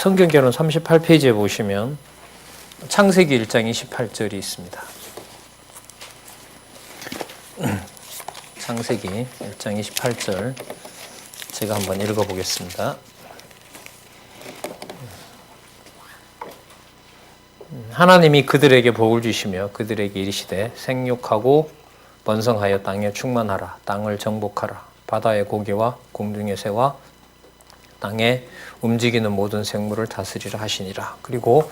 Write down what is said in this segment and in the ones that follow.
성경개론 38페이지에 보시면 창세기 1장 28절이 있습니다. 창세기 1장 28절 제가 한번 읽어보겠습니다. 하나님이 그들에게 복을 주시며 그들에게 이르시되 생육하고 번성하여 땅에 충만하라. 땅을 정복하라. 바다의 고기와 공중의 새와 땅에 움직이는 모든 생물을 다스리라 하시니라. 그리고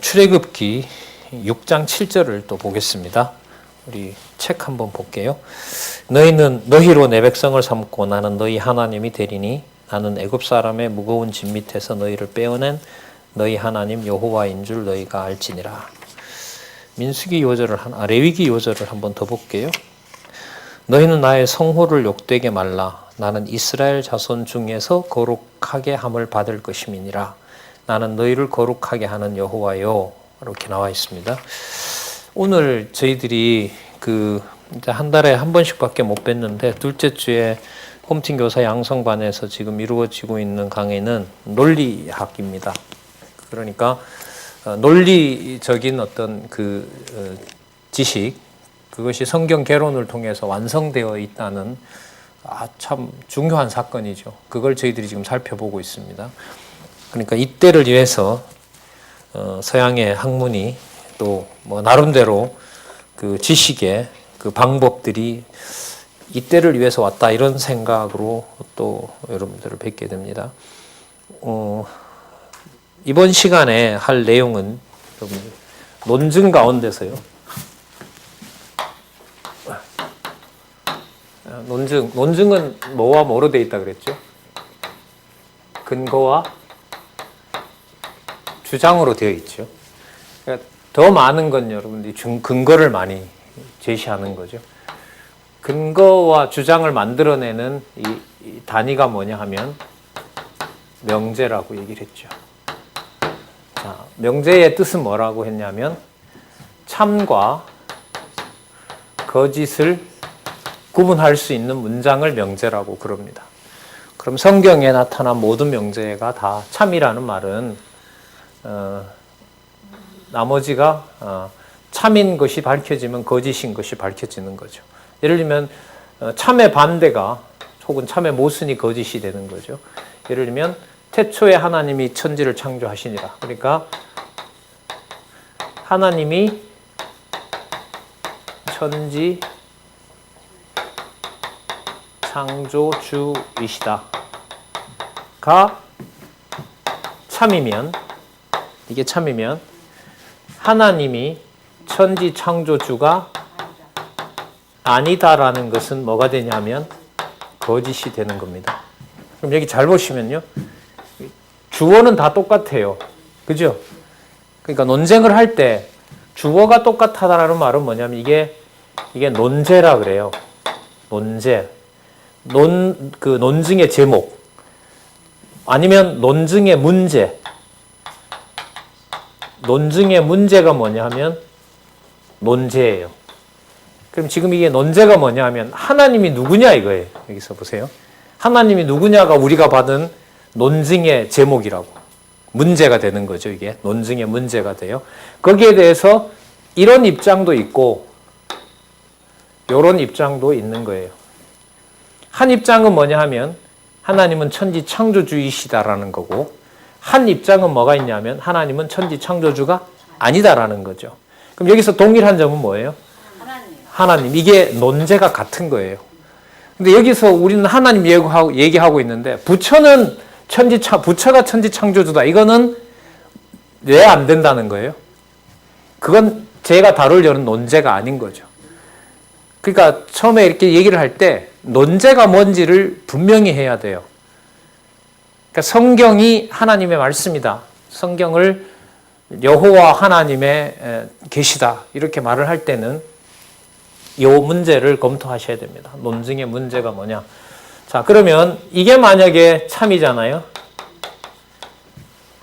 출애굽기 6장 7절을 또 보겠습니다. 우리 책 한번 볼게요. 너희는 너희로 내 백성을 삼고 나는 너희 하나님이 되리니 나는 애굽 사람의 무거운 짐 밑에서 너희를 빼어낸 너희 하나님 여호와인 줄 너희가 알지니라. 민수기 요절을 레위기 요절을 한번 더 볼게요. 너희는 나의 성호를 욕되게 말라. 나는 이스라엘 자손 중에서 거룩하게 함을 받을 것임이니라. 나는 너희를 거룩하게 하는 여호와요. 이렇게 나와 있습니다. 오늘 저희들이 이제 한 달에 한 번씩밖에 못 뵀는데 둘째 주에 홈팅 교사 양성반에서 지금 이루어지고 있는 강의는 논리학입니다. 그러니까 논리적인 어떤 지식, 그것이 성경 개론을 통해서 완성되어 있다는 참 중요한 사건이죠. 그걸 저희들이 지금 살펴보고 있습니다. 그러니까 이때를 위해서 서양의 학문이 또 뭐 나름대로 그 지식의 그 방법들이 이때를 위해서 왔다 이런 생각으로 또 여러분들을 뵙게 됩니다. 이번 시간에 할 내용은 논증 가운데서요. 논증은 뭐와 뭐로 되어 있다 그랬죠? 근거와 주장으로 되어 있죠. 그러니까 더 많은 건 여러분들이 근거를 많이 제시하는 거죠. 근거와 주장을 만들어내는 이 단위가 뭐냐 하면 명제라고 얘기를 했죠. 자, 명제의 뜻은 뭐라고 했냐면 참과 거짓을 구분할 수 있는 문장을 명제라고 그럽니다. 그럼 성경에 나타난 모든 명제가 다 참이라는 말은 나머지가 참인 것이 밝혀지면 거짓인 것이 밝혀지는 거죠. 예를 들면 참의 반대가 혹은 참의 모순이 거짓이 되는 거죠. 예를 들면 태초에 하나님이 천지를 창조하시니라. 그러니까 하나님이 천지 창조주이시다가 참이면, 이게 참이면 하나님이 천지 창조주가 아니다라는 것은 뭐가 되냐면 거짓이 되는 겁니다. 그럼 여기 잘 보시면요. 주어는 다 똑같아요. 그죠? 그러니까 논쟁을 할 때 주어가 똑같다라는 말은 뭐냐면 이게 논제라 그래요. 논제. 논증의 제목. 아니면 논증의 문제. 논증의 문제가 뭐냐 하면 논제예요. 그럼 지금 이게 논제가 뭐냐 하면 하나님이 누구냐 이거예요. 여기서 보세요. 하나님이 누구냐가 우리가 받은 논증의 제목이라고. 문제가 되는 거죠. 이게 논증의 문제가 돼요. 거기에 대해서 이런 입장도 있고 이런 입장도 있는 거예요. 한 입장은 뭐냐 하면 하나님은 천지 창조주이시다라는 거고, 한 입장은 뭐가 있냐면 하나님은 천지 창조주가 아니다라는 거죠. 그럼 여기서 동일한 점은 뭐예요? 하나님. 이게 논제가 같은 거예요. 근데 여기서 우리는 하나님 얘기하고 있는데 부처가 천지 창조주다. 이거는 왜 안 된다는 거예요? 그건 제가 다루려는 논제가 아닌 거죠. 그러니까 처음에 이렇게 얘기를 할 때 논제가 뭔지를 분명히 해야 돼요. 그러니까 성경이 하나님의 말씀이다. 성경을 여호와 하나님의 계시다. 이렇게 말을 할 때는 이 문제를 검토하셔야 됩니다. 논증의 문제가 뭐냐. 자, 그러면 이게 만약에 참이잖아요.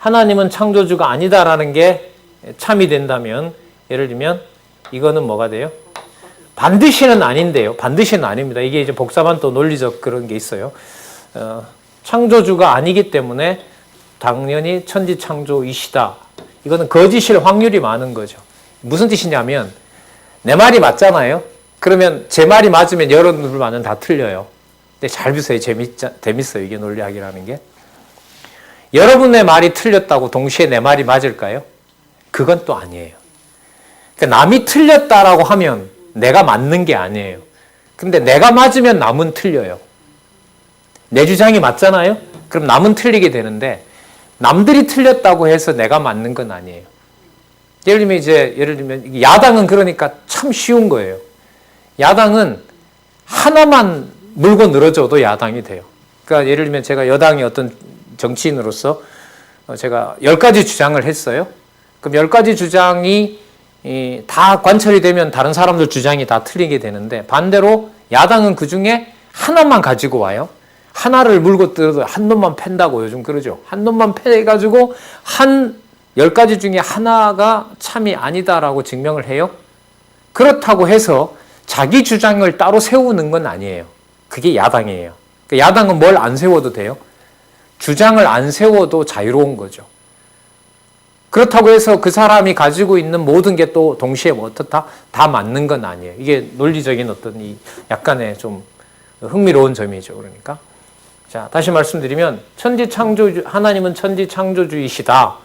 하나님은 창조주가 아니다라는 게 참이 된다면, 예를 들면 이거는 뭐가 돼요? 반드시는 아닌데요. 반드시는 아닙니다. 이게 이제 복잡한 또 논리적 그런 게 있어요. 창조주가 아니기 때문에 당연히 천지창조이시다. 이거는 거짓일 확률이 많은 거죠. 무슨 뜻이냐면 내 말이 맞잖아요. 그러면 제 말이 맞으면 여러분들 말은 다 틀려요. 근데 잘 보세요. 재밌어요. 이게 논리학이라는 게. 여러분의 말이 틀렸다고 동시에 내 말이 맞을까요? 그건 또 아니에요. 그러니까 남이 틀렸다라고 하면 내가 맞는 게 아니에요. 근데 내가 맞으면 남은 틀려요. 내 주장이 맞잖아요? 그럼 남은 틀리게 되는데 남들이 틀렸다고 해서 내가 맞는 건 아니에요. 예를 들면 야당은 그러니까 참 쉬운 거예요. 야당은 하나만 물고 늘어져도 야당이 돼요. 그러니까 예를 들면 제가 여당의 어떤 정치인으로서 제가 10가지 주장을 했어요. 그럼 10가지 주장이 다 관철이 되면 다른 사람들 주장이 다 틀리게 되는데 반대로 야당은 그 중에 하나만 가지고 와요. 하나를 물고 뜯어도 한 놈만 팬다고 요즘 그러죠. 한 놈만 패가지고 한 10가지 중에 하나가 참이 아니다라고 증명을 해요. 그렇다고 해서 자기 주장을 따로 세우는 건 아니에요. 그게 야당이에요. 그러니까 야당은 뭘 안 세워도 돼요. 주장을 안 세워도 자유로운 거죠. 그렇다고 해서 그 사람이 가지고 있는 모든 게 또 동시에 어떻다? 다 맞는 건 아니에요. 이게 논리적인 어떤 이 약간의 좀 흥미로운 점이죠. 그러니까. 자, 다시 말씀드리면 하나님은 천지창조주이시다.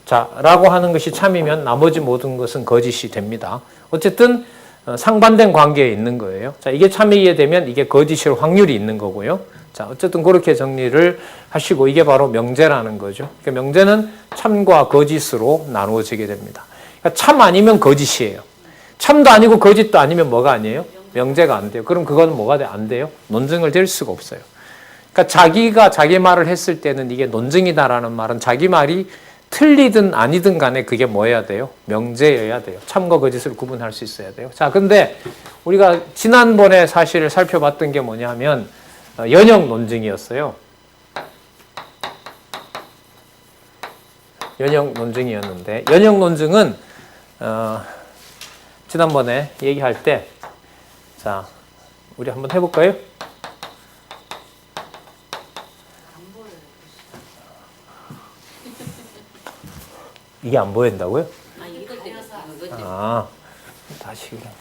자, 라고 하는 것이 참이면 나머지 모든 것은 거짓이 됩니다. 어쨌든 상반된 관계에 있는 거예요. 자, 이게 참이게 되면 이게 거짓일 확률이 있는 거고요. 자, 어쨌든 그렇게 정리를 하시고 이게 바로 명제라는 거죠. 그러니까 명제는 참과 거짓으로 나누어지게 됩니다. 그러니까 참 아니면 거짓이에요. 참도 아니고 거짓도 아니면 뭐가 아니에요? 명제가 안 돼요. 그럼 그거는 뭐가 안 돼요? 논증을 될 수가 없어요. 그러니까 자기가 자기 말을 했을 때는 이게 논증이다라는 말은 자기 말이 틀리든 아니든 간에 그게 뭐여야 돼요? 명제여야 돼요. 참과 거짓을 구분할 수 있어야 돼요. 자, 근데 우리가 지난번에 사실을 살펴봤던 게 뭐냐면 연역 논증이었어요. 연역 논증이었는데 연역 논증은 지난번에 얘기할 때 자, 우리 한번 해볼까요? 이게 안 보인다고요? 아, 다시 그냥.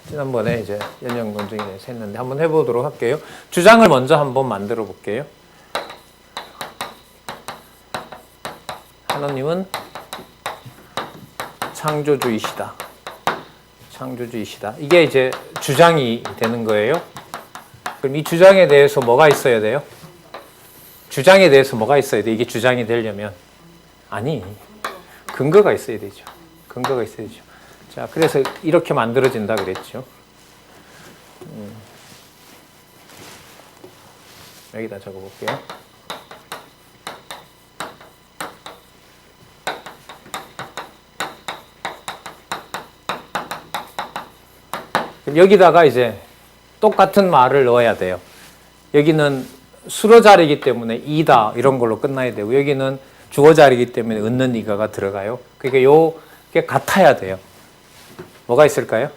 지난번에 이제 연역 논증에 대해서 했는데 한번 해보도록 할게요. 주장을 먼저 한번 만들어 볼게요. 하나님은 창조주이시다. 창조주이시다. 이게 이제 주장이 되는 거예요. 그럼 이 주장에 대해서 뭐가 있어야 돼요? 주장에 대해서 뭐가 있어야 돼? 이게 주장이 되려면 아니 근거가 있어야 되죠. 근거가 있어야 되죠. 자, 그래서 이렇게 만들어진다 그랬죠. 여기다 적어볼게요. 여기다가 이제 똑같은 말을 넣어야 돼요. 여기는 수로 자리이기 때문에 이다 이런 걸로 끝나야 되고 여기는 주어 자리이기 때문에 있는 이가가 들어가요. 그러니까 요게 같아야 돼요. 뭐가 있을까요?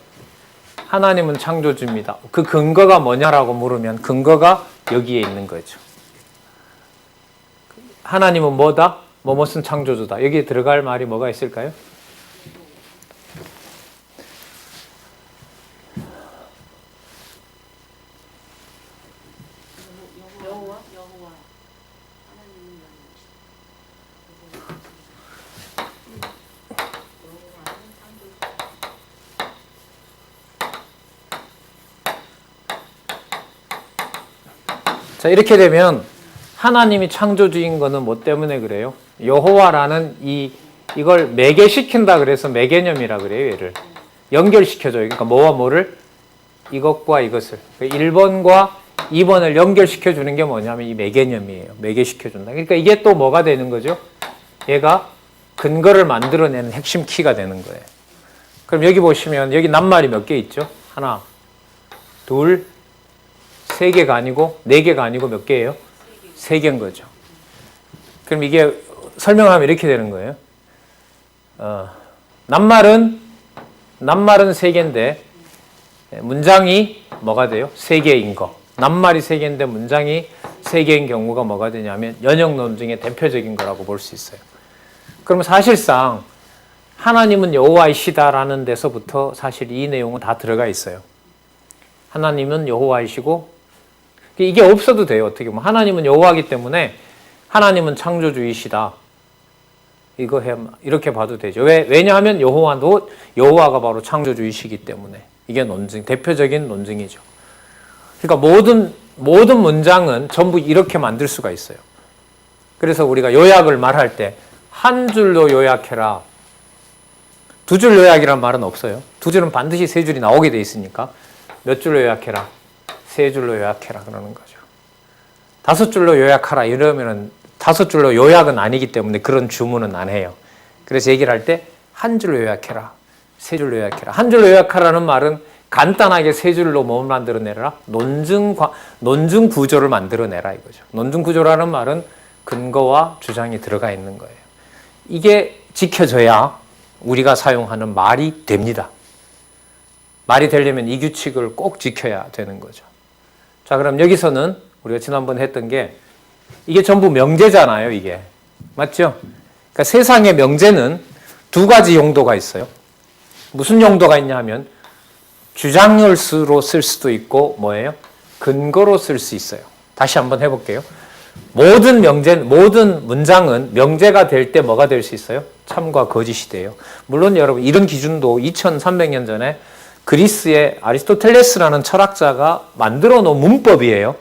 하나님은 창조주입니다. 그 근거가 뭐냐라고 물으면 근거가 여기에 있는 거죠. 하나님은 뭐다? 뭐뭇은 창조주다. 여기에 들어갈 말이 뭐가 있을까요? 자, 이렇게 되면 하나님이 창조주인 거는 뭐 때문에 그래요? 여호와라는 이걸 매개시킨다 그래서 매개념이라 그래요. 얘를 연결시켜줘요. 그러니까 뭐와 뭐를? 이것과 이것을. 1번과 2번을 연결시켜주는 게 뭐냐면 이 매개념이에요. 매개시켜준다. 그러니까 이게 또 뭐가 되는 거죠? 얘가 근거를 만들어내는 핵심 키가 되는 거예요. 그럼 여기 보시면 여기 낱말이 몇 개 있죠? 하나, 둘, 세 개가 아니고 네 개가 아니고 몇 개예요? 세 개인 거죠. 그럼 이게 설명하면 이렇게 되는 거예요. 낱말은 낱말은 세 개인데 문장이 뭐가 돼요? 세 개인 거. 낱말이 세 개인데 문장이 세 개인 경우가 뭐가 되냐면 연역 논증의 대표적인 거라고 볼 수 있어요. 그러면 사실상 하나님은 여호와이시다라는 데서부터 사실 이 내용은 다 들어가 있어요. 하나님은 여호와이시고 이게 없어도 돼요. 어떻게 보면 하나님은 여호와이기 때문에 하나님은 창조주이시다. 이렇게 봐도 되죠. 왜냐하면 여호와가 바로 창조주이시기 때문에 이게 논증, 대표적인 논증이죠. 그러니까 모든 문장은 전부 이렇게 만들 수가 있어요. 그래서 우리가 요약을 말할 때 한 줄로 요약해라. 두 줄 요약이란 말은 없어요. 두 줄은 반드시 세 줄이 나오게 돼 있으니까 몇 줄로 요약해라. 세 줄로 요약해라 그러는 거죠. 다섯 줄로 요약하라 이러면은 다섯 줄로 요약은 아니기 때문에 그런 주문은 안 해요. 그래서 얘기를 할 때 한 줄로 요약해라. 세 줄로 요약해라. 한 줄로 요약하라는 말은 간단하게 세 줄로 뭘 만들어내라? 논증 구조를 만들어내라 이거죠. 논증 구조라는 말은 근거와 주장이 들어가 있는 거예요. 이게 지켜져야 우리가 사용하는 말이 됩니다. 말이 되려면 이 규칙을 꼭 지켜야 되는 거죠. 자, 그럼 여기서는 우리가 지난번에 했던 게 이게 전부 명제잖아요, 이게. 맞죠? 그러니까 세상의 명제는 두 가지 용도가 있어요. 무슨 용도가 있냐 하면 주장으로 쓸 수도 있고 뭐예요? 근거로 쓸 수 있어요. 다시 한번 해볼게요. 모든 문장은 명제가 될 때 뭐가 될 수 있어요? 참과 거짓이 돼요. 물론 여러분 이런 기준도 2300년 전에 그리스의 아리스토텔레스라는 철학자가 만들어 놓은 문법이에요.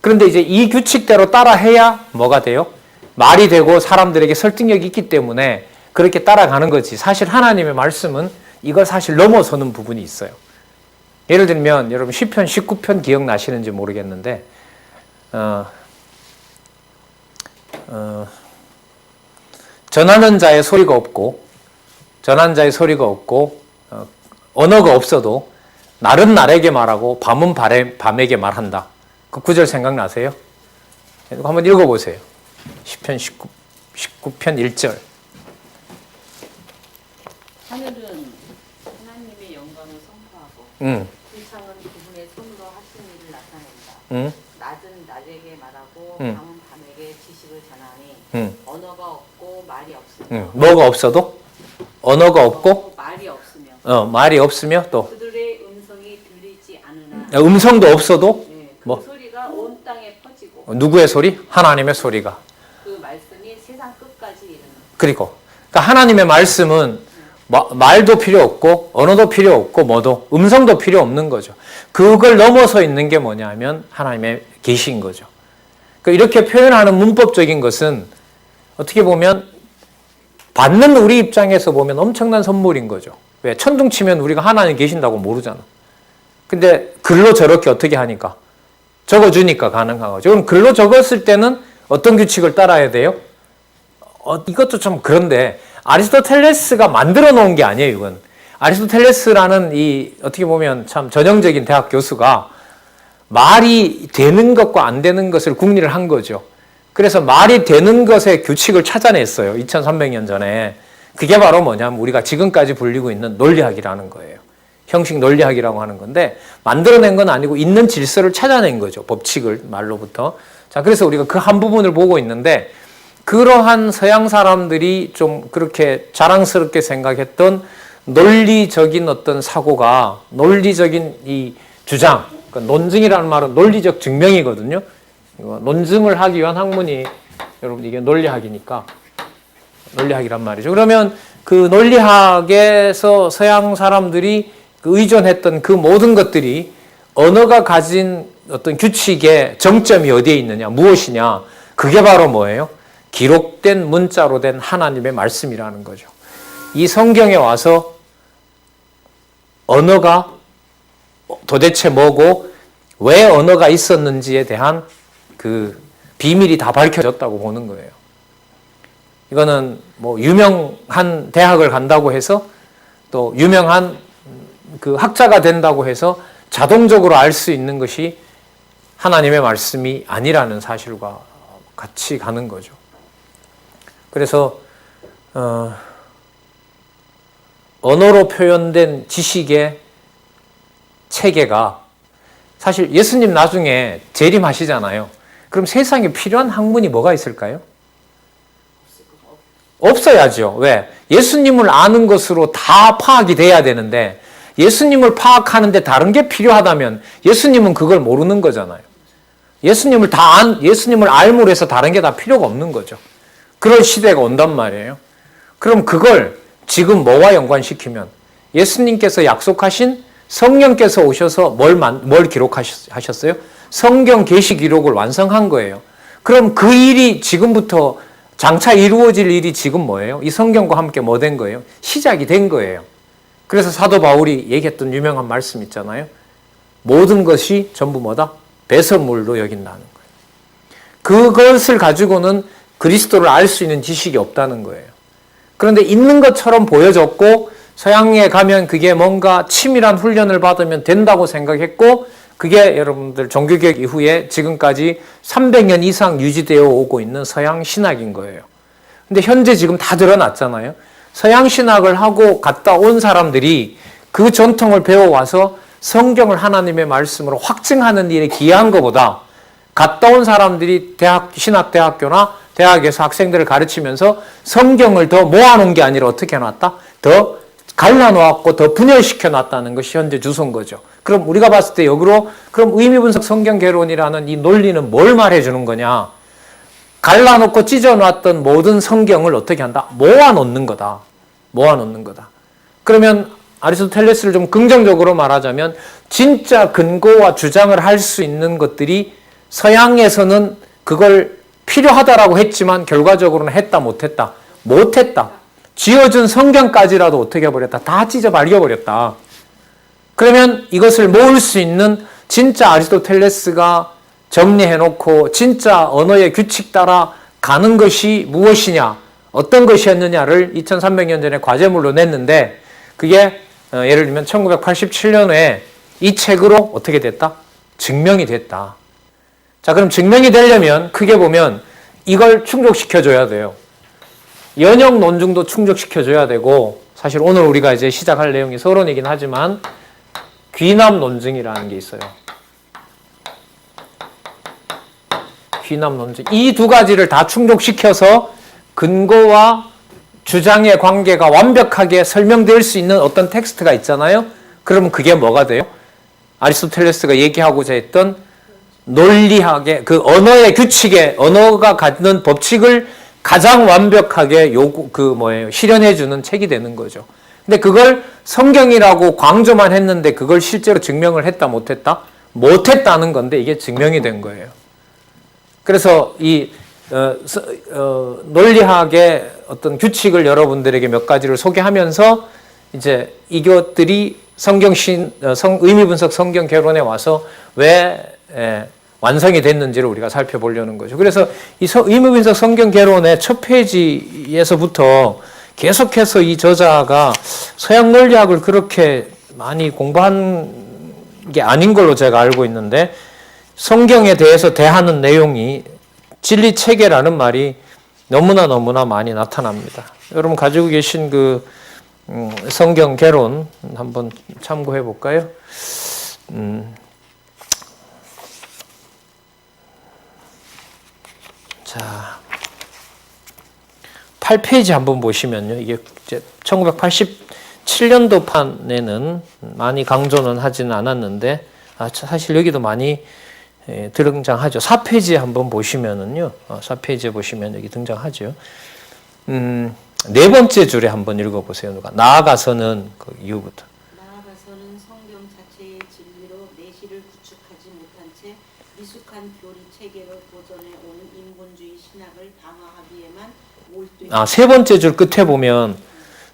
그런데 이제 이 규칙대로 따라해야 뭐가 돼요? 말이 되고 사람들에게 설득력이 있기 때문에 그렇게 따라가는 거지. 사실 하나님의 말씀은 이걸 사실 넘어서는 부분이 있어요. 예를 들면 여러분 시편 19편 기억나시는지 모르겠는데 전하는 자의 소리가 없고 언어가 없어도 날은 날에게 말하고 밤은 밤에게 말한다. 그 구절 생각나세요? 한번 읽어보세요. 시편 19편 1절. 하늘은 하나님의 영광을 선포하고 세상은 그분의 손으로 하신 일을 나타낸다. 낮은 낮에게 말하고 밤은 밤에게 지식을 전하니 언어가 없고 말이 없으며 뭐가 없어도? 언어가 없고 말이 없으며 또 그들의 음성이 들리지 않으나 음성도 없어도 그 소리가 온 땅에 퍼지고 누구의 소리? 하나님의 소리가 그 말씀이 세상 끝까지 이르는 그러니까 하나님의 말씀은 말도 필요 없고 언어도 필요 없고 음성도 필요 없는 거죠. 그걸 넘어서 있는 게 뭐냐면 하나님의 계시인 거죠. 그러니까 이렇게 표현하는 문법적인 것은 어떻게 보면 받는 우리 입장에서 보면 엄청난 선물인 거죠. 왜? 천둥 치면 우리가 하나님 계신다고 모르잖아. 근데 글로 저렇게 어떻게 하니까? 적어주니까 가능한 거죠. 그럼 글로 적었을 때는 어떤 규칙을 따라야 돼요? 이것도 좀 그런데 아리스토텔레스가 만들어 놓은 게 아니에요, 이건. 아리스토텔레스라는 어떻게 보면 참 전형적인 대학 교수가 말이 되는 것과 안 되는 것을 국리를 한 거죠. 그래서 말이 되는 것의 규칙을 찾아냈어요. 2300년 전에. 그게 바로 뭐냐면 우리가 지금까지 불리고 있는 논리학이라는 거예요. 형식 논리학이라고 하는 건데 만들어낸 건 아니고 있는 질서를 찾아낸 거죠. 법칙을 말로부터. 자, 그래서 우리가 그 한 부분을 보고 있는데 그러한 서양 사람들이 좀 그렇게 자랑스럽게 생각했던 논리적인 어떤 사고가 논리적인 이 주장, 그러니까 논증이라는 말은 논리적 증명이거든요. 논증을 하기 위한 학문이 여러분 이게 논리학이니까 논리학이란 말이죠. 그러면 그 논리학에서 서양 사람들이 의존했던 그 모든 것들이 언어가 가진 어떤 규칙의 정점이 어디에 있느냐, 무엇이냐, 그게 바로 뭐예요? 기록된 문자로 된 하나님의 말씀이라는 거죠. 이 성경에 와서 언어가 도대체 뭐고 왜 언어가 있었는지에 대한 그 비밀이 다 밝혀졌다고 보는 거예요. 이거는 뭐 유명한 대학을 간다고 해서 또 유명한 그 학자가 된다고 해서 자동적으로 알 수 있는 것이 하나님의 말씀이 아니라는 사실과 같이 가는 거죠. 그래서 언어로 표현된 지식의 체계가 사실 예수님 나중에 재림하시잖아요. 그럼 세상에 필요한 학문이 뭐가 있을까요? 없어야죠. 왜? 예수님을 아는 것으로 다 파악이 돼야 되는데 예수님을 파악하는데 다른 게 필요하다면 예수님은 그걸 모르는 거잖아요. 예수님을 알므로 해서 다른 게 다 필요가 없는 거죠. 그런 시대가 온단 말이에요. 그럼 그걸 지금 뭐와 연관시키면 예수님께서 약속하신 성령께서 오셔서 뭘 기록하셨어요? 성경 계시 기록을 완성한 거예요. 그럼 그 일이 지금부터 장차 이루어질 일이 지금 뭐예요? 이 성경과 함께 뭐 된 거예요? 시작이 된 거예요. 그래서 사도 바울이 얘기했던 유명한 말씀 있잖아요. 모든 것이 전부 뭐다? 배설물로 여긴다는 거예요. 그것을 가지고는 그리스도를 알 수 있는 지식이 없다는 거예요. 그런데 있는 것처럼 보여졌고 서양에 가면 그게 뭔가 치밀한 훈련을 받으면 된다고 생각했고 그게 여러분들 종교개혁 이후에 지금까지 300년 이상 유지되어 오고 있는 서양 신학인 거예요. 근데 현재 지금 다 드러났잖아요. 서양 신학을 하고 갔다 온 사람들이 그 전통을 배워와서 성경을 하나님의 말씀으로 확증하는 일에 기여한 것보다 갔다 온 사람들이 신학대학교나 대학에서 학생들을 가르치면서 성경을 더 모아놓은 게 아니라 어떻게 해놨다? 더 갈라놓았고 더 분열시켜 놨다는 것이 현재 주소인 거죠. 그럼 우리가 봤을 때 역으로 그럼 의미분석 성경개론이라는 이 논리는 뭘 말해주는 거냐? 갈라놓고 찢어놨던 모든 성경을 어떻게 한다? 모아놓는 거다. 모아놓는 거다. 그러면 아리스토텔레스를 좀 긍정적으로 말하자면 진짜 근거와 주장을 할 수 있는 것들이 서양에서는 그걸 필요하다라고 했지만 결과적으로는 했다 못했다. 못했다. 지어준 성경까지라도 어떻게 해버렸다. 다 찢어 말려버렸다. 그러면 이것을 모을 수 있는 진짜 아리스토텔레스가 정리해놓고 진짜 언어의 규칙 따라 가는 것이 무엇이냐, 어떤 것이었느냐를 2300년 전에 과제물로 냈는데 그게 예를 들면 1987년에 이 책으로 어떻게 됐다? 증명이 됐다. 자, 그럼 증명이 되려면 크게 보면 이걸 충족시켜줘야 돼요. 연역 논증도 충족시켜줘야 되고 사실 오늘 우리가 이제 시작할 내용이 서론이긴 하지만 귀납 논증이라는 게 있어요. 귀납 논증. 이 두 가지를 다 충족시켜서 근거와 주장의 관계가 완벽하게 설명될 수 있는 어떤 텍스트가 있잖아요. 그러면 그게 뭐가 돼요? 아리스토텔레스가 얘기하고자 했던 논리학의 그 언어의 규칙에 언어가 갖는 법칙을 가장 완벽하게 실현해 주는 책이 되는 거죠. 근데 그걸 성경이라고 강조만 했는데 그걸 실제로 증명을 했다 못했다? 못했다는 건데 이게 증명이 된 거예요. 그래서 이 논리학의 어떤 규칙을 여러분들에게 몇 가지를 소개하면서 이제 이것들이 의미분석 성경 개론에 와서 왜 완성이 됐는지를 우리가 살펴보려는 거죠. 그래서 이 의미분석 성경 개론의 첫 페이지에서부터 계속해서 이 저자가 서양 논리학을 그렇게 많이 공부한 게 아닌 걸로 제가 알고 있는데 성경에 대해서 대하는 내용이 진리 체계라는 말이 너무나 많이 나타납니다. 여러분 가지고 계신 그 성경 개론 한번 참고해 볼까요? 자, 8페이지 한번 보시면요. 이게 이제 1987년도 판에는 많이 강조는 하지는 않았는데 사실 여기도 많이 등장하죠. 4페이지에 한번 보시면은요. 4페이지에 보시면 여기 등장하죠. 네 번째 줄에 한번 읽어보세요. 누가 나아가서는 그 이후부터. 나아가서는 성경 자체의 진리로 내실을 구축하지 못한 채 미숙한 교리 체계로 도전해 오는 인본주의 신학을 방어하기에만 몰두해. 세 번째 줄 끝에 보면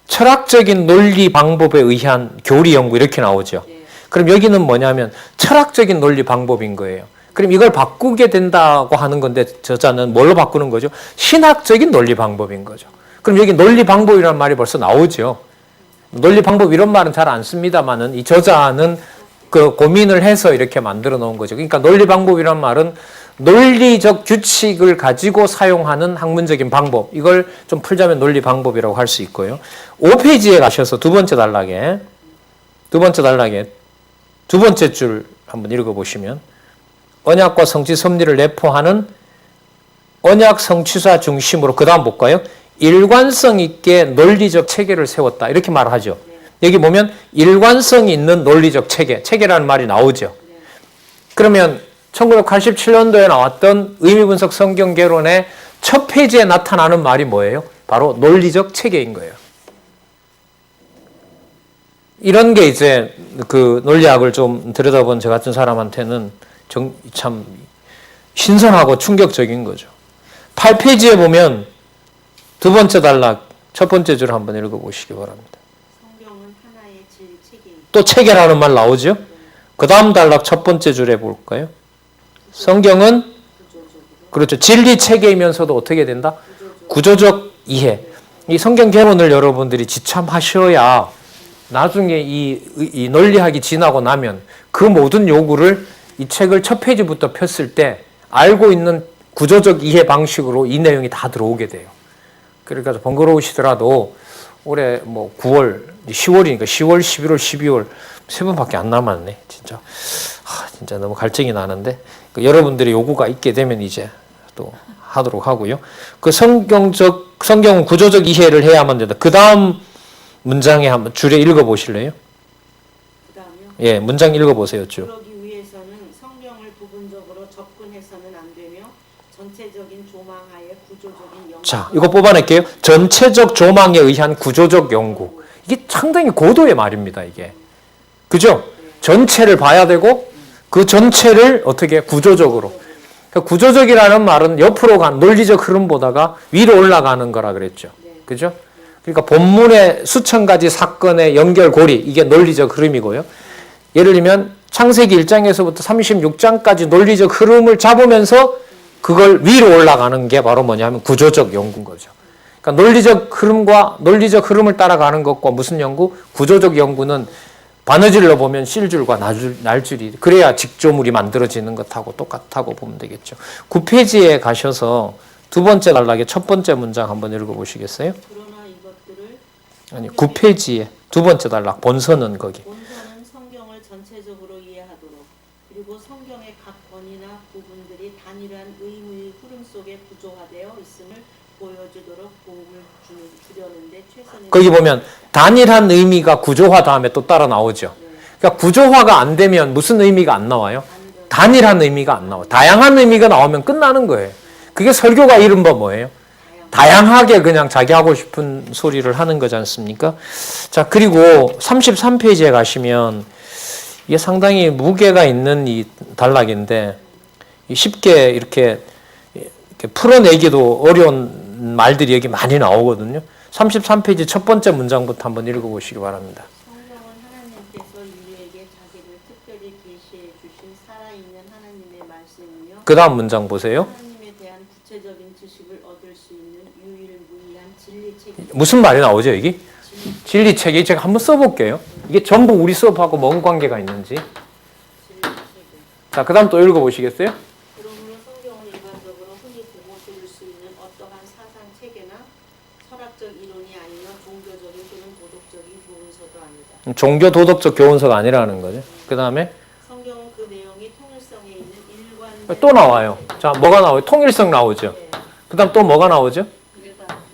철학적인 논리 방법에 의한 교리 연구 이렇게 나오죠. 네. 그럼 여기는 뭐냐면 철학적인 논리 방법인 거예요. 그럼 이걸 바꾸게 된다고 하는 건데 저자는 뭘로 바꾸는 거죠? 신학적인 논리 방법인 거죠. 그럼 여기 논리 방법이라는 말이 벌써 나오죠. 논리 방법 이런 말은 잘 안 씁니다만은 이 저자는 그 고민을 해서 이렇게 만들어 놓은 거죠. 그러니까 논리 방법이란 말은 논리적 규칙을 가지고 사용하는 학문적인 방법. 이걸 좀 풀자면 논리 방법이라고 할 수 있고요. 5페이지에 가셔서 두 번째 단락에 두 번째 줄 한번 읽어보시면 언약과 성취 섭리를 내포하는 언약 성취사 중심으로 그 다음 볼까요? 일관성 있게 논리적 체계를 세웠다. 이렇게 말하죠. 여기 보면 일관성 있는 논리적 체계라는 말이 나오죠. 그러면 1987년도에 나왔던 의미분석 성경개론의 첫 페이지에 나타나는 말이 뭐예요? 바로 논리적 체계인 거예요. 이런 게 이제 그 논리학을 좀 들여다본 저 같은 사람한테는 참 신선하고 충격적인 거죠. 8페이지에 보면 두 번째 단락 첫 번째 줄 한번 읽어보시기 바랍니다. 성경은 하나의 진리 체계입니다. 또 체계라는 말 나오죠? 그 다음 단락 첫 번째 줄에 볼까요? 성경은 그렇죠. 진리 체계이면서도 어떻게 된다? 구조적 이해. 이 성경 개론을 여러분들이 지참하셔야 나중에 이 논리학이 지나고 나면 그 모든 요구를 이 책을 첫 페이지부터 폈을 때 알고 있는 구조적 이해 방식으로 이 내용이 다 들어오게 돼요. 그러니까 번거로우시더라도 올해 뭐 9월, 10월이니까 10월, 11월, 12월 세 번밖에 안 남았네. 진짜 너무 갈증이 나는데 여러분들의 요구가 있게 되면 이제 또 하도록 하고요. 그 성경은 구조적 이해를 해야만 된다. 그 다음 문장에 한번 줄에 읽어보실래요? 그다음요? 예, 문장 읽어보세요. 쭉. 그러기 위해서는 성경을 부분적으로 접근해서는 안 되며 전체적인 조망하에 구조적인 연구. 자, 이거 뽑아낼게요. 전체적 조망에 의한 구조적 연구. 이게 상당히 고도의 말입니다. 이게. 그죠? 전체를 봐야 되고 그 전체를 어떻게 구조적으로. 그러니까 구조적이라는 말은 옆으로 간 논리적 흐름보다가 위로 올라가는 거라 그랬죠. 그죠? 그러니까 본문의 수천 가지 사건의 연결고리, 이게 논리적 흐름이고요. 예를 들면 창세기 1장에서부터 36장까지 논리적 흐름을 잡으면서 그걸 위로 올라가는 게 바로 뭐냐면 구조적 연구인 거죠. 그러니까 논리적 흐름을 따라가는 것과 무슨 연구? 구조적 연구는 바느질로 보면 실줄과 날줄이 그래야 직조물이 만들어지는 것하고 똑같다고 보면 되겠죠. 9페이지에 가셔서 두 번째 단락의 첫 번째 문장 한번 읽어보시겠어요? 그러나 이것들을 아니 9페이지에 두 번째 단락 본서는 거기. 본서는 성경을 전체적으로 이해하도록 그리고 성경의 각 권이나 부분들이 단일한 의무의 흐름 속에 구조화되어 있음을 보여주도록 도움을 주려는데 최선의 거기 보면 단일한 의미가 구조화 다음에 또 따라 나오죠. 그러니까 구조화가 안 되면 무슨 의미가 안 나와요? 단일한 의미가 안 나와. 다양한 의미가 나오면 끝나는 거예요. 그게 설교가 이른바 뭐예요? 다양하게 그냥 자기 하고 싶은 소리를 하는 거지 않습니까? 자, 그리고 33페이지에 가시면 이게 상당히 무게가 있는 이 단락인데 쉽게 이렇게 풀어내기도 어려운 말들이 여기 많이 나오거든요. 33페이지 첫 번째 문장부터 한번 읽어보시기 바랍니다. 성경은 하나님께서 인류에게 자기를 특별히 계시해 주신 살아있는 하나님의 말씀이며 그 다음 문장 보세요. 하나님에 대한 구체적인 지식을 얻을 수 있는 유일무이한 진리책입니다. 무슨 말이 나오죠 여기? 진리체계. 제가 한번 써볼게요. 이게 전부 우리 수업하고 뭔 관계가 있는지. 자, 그 다음 또 읽어보시겠어요? 그러므로 성경은 일반적으로 흔히 보고 들을 수 있는 어떠한 사상 체계나 철학적 이론이 아니며 종교적인 또는 도덕적인 교훈서도 아니다. 종교 도덕적 교훈서가 아니라는 거죠. 그 다음에 성경은 그 내용이 통일성에 있는 일관 또 나와요. 자, 뭐가 나와요? 통일성 나오죠. 그 다음 또 뭐가 나오죠?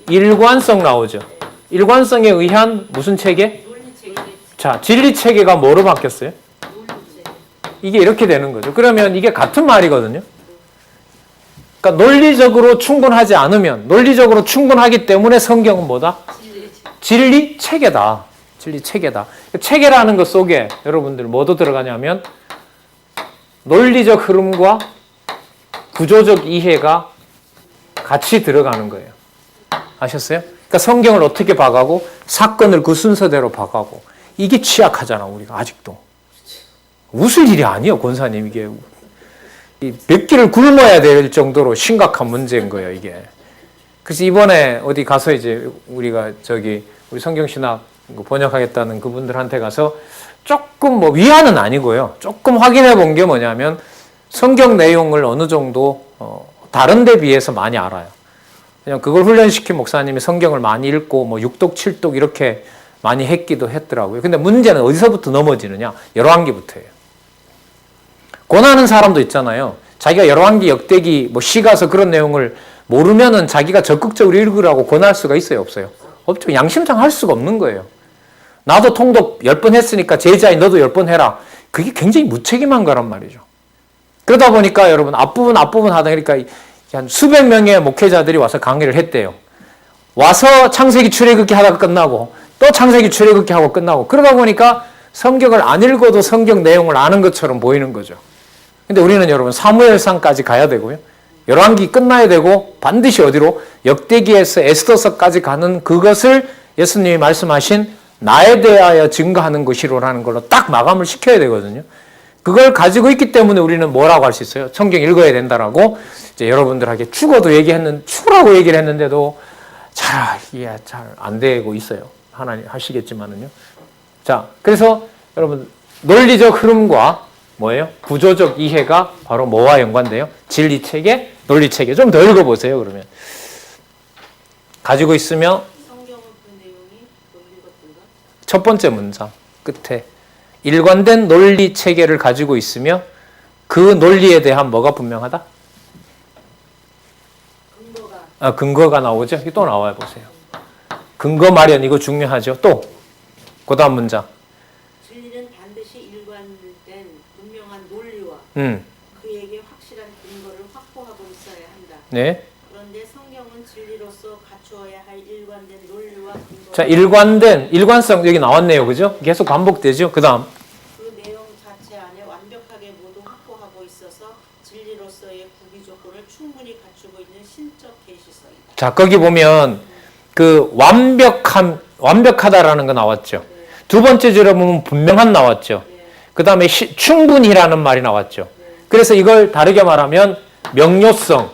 일관성 나오죠. 일관성에 의한 무슨 체계? 자, 진리 체계가 뭐로 바뀌었어요? 이게 이렇게 되는 거죠. 그러면 이게 같은 말이거든요. 그러니까 논리적으로 충분하지 않으면 논리적으로 충분하기 때문에 성경은 뭐다? 진리 체계다. 진리 체계다. 체계라는 것 속에 여러분들 뭐도 들어가냐면 논리적 흐름과 구조적 이해가 같이 들어가는 거예요. 아셨어요? 그러니까 성경을 어떻게 봐가고 사건을 그 순서대로 봐가고 이게 취약하잖아 우리가 아직도. 웃을 일이 아니에요 권사님. 이게 몇 끼를 굶어야 될 정도로 심각한 문제인 거예요 이게. 그래서 이번에 어디 가서 이제 우리가 우리 성경신학 번역하겠다는 그분들한테 가서 조금 뭐 위안은 아니고요. 조금 확인해 본 게 뭐냐면 성경 내용을 어느 정도 다른 데 비해서 많이 알아요. 그냥 그걸 훈련시킨 목사님이 성경을 많이 읽고 뭐 6독, 7독 이렇게 많이 했기도 했더라고요. 근데 문제는 어디서부터 넘어지느냐? 열왕기부터예요. 권하는 사람도 있잖아요. 자기가 열왕기, 역대기, 뭐 시가서 그런 내용을 모르면은 자기가 적극적으로 읽으라고 권할 수가 있어요, 없어요? 없죠. 양심상 할 수가 없는 거예요. 나도 통독 10번 했으니까 제자인 너도 10번 해라. 그게 굉장히 무책임한 거란 말이죠. 그러다 보니까 여러분 앞부분 하다 보니까 한 수백 명의 목회자들이 와서 강의를 했대요. 와서 창세기 출애굽기 하다가 끝나고 또 창세기 출애굽기 하고 끝나고 그러다 보니까 성경을 안 읽어도 성경 내용을 아는 것처럼 보이는 거죠. 근데 우리는 여러분 사무엘상까지 가야 되고요. 열왕기 끝나야 되고 반드시 어디로? 역대기에서 에스더서까지 가는 그것을 예수님이 말씀하신 나에 대하여 증거하는 것이로라는 걸로 딱 마감을 시켜야 되거든요. 그걸 가지고 있기 때문에 우리는 뭐라고 할 수 있어요? 성경 읽어야 된다라고 이제 여러분들에게 죽어라고 얘기를 했는데도 잘 안 되고 있어요. 하나님 하시겠지만은요. 자, 그래서 여러분 논리적 흐름과 뭐예요? 구조적 이해가 바로 뭐와 연관돼요? 진리 체계, 논리 체계. 좀 더 읽어보세요. 그러면 가지고 있으며 성경은 그 내용이 논리가 든가? 첫 번째 문장 끝에 일관된 논리 체계를 가지고 있으며 그 논리에 대한 뭐가 분명하다? 근거가 나오죠? 또 나와요. 보세요. 근거 마련 이거 중요하죠. 또 그 다음 문장. 진리는 반드시 일관된 분명한 논리와 그에게 확실한 근거를 확보하고 있어야 한다. 네. 그런데 성경은 진리로서 갖추어야 할 일관된 논리와 근거. 자, 일관성 여기 나왔네요. 그죠? 계속 반복되죠. 그 다음. 그 내용 자체 안에 완벽하게 모두 확보하고 있어서 진리로서의 구비 조건을 충분히 갖추고 있는 신적 계시성이다. 자, 거기 보면 그 완벽하다라는 거 나왔죠. 두 번째 줄에 보면 분명한 나왔죠. 그 다음에 충분히라는 말이 나왔죠. 그래서 이걸 다르게 말하면 명료성.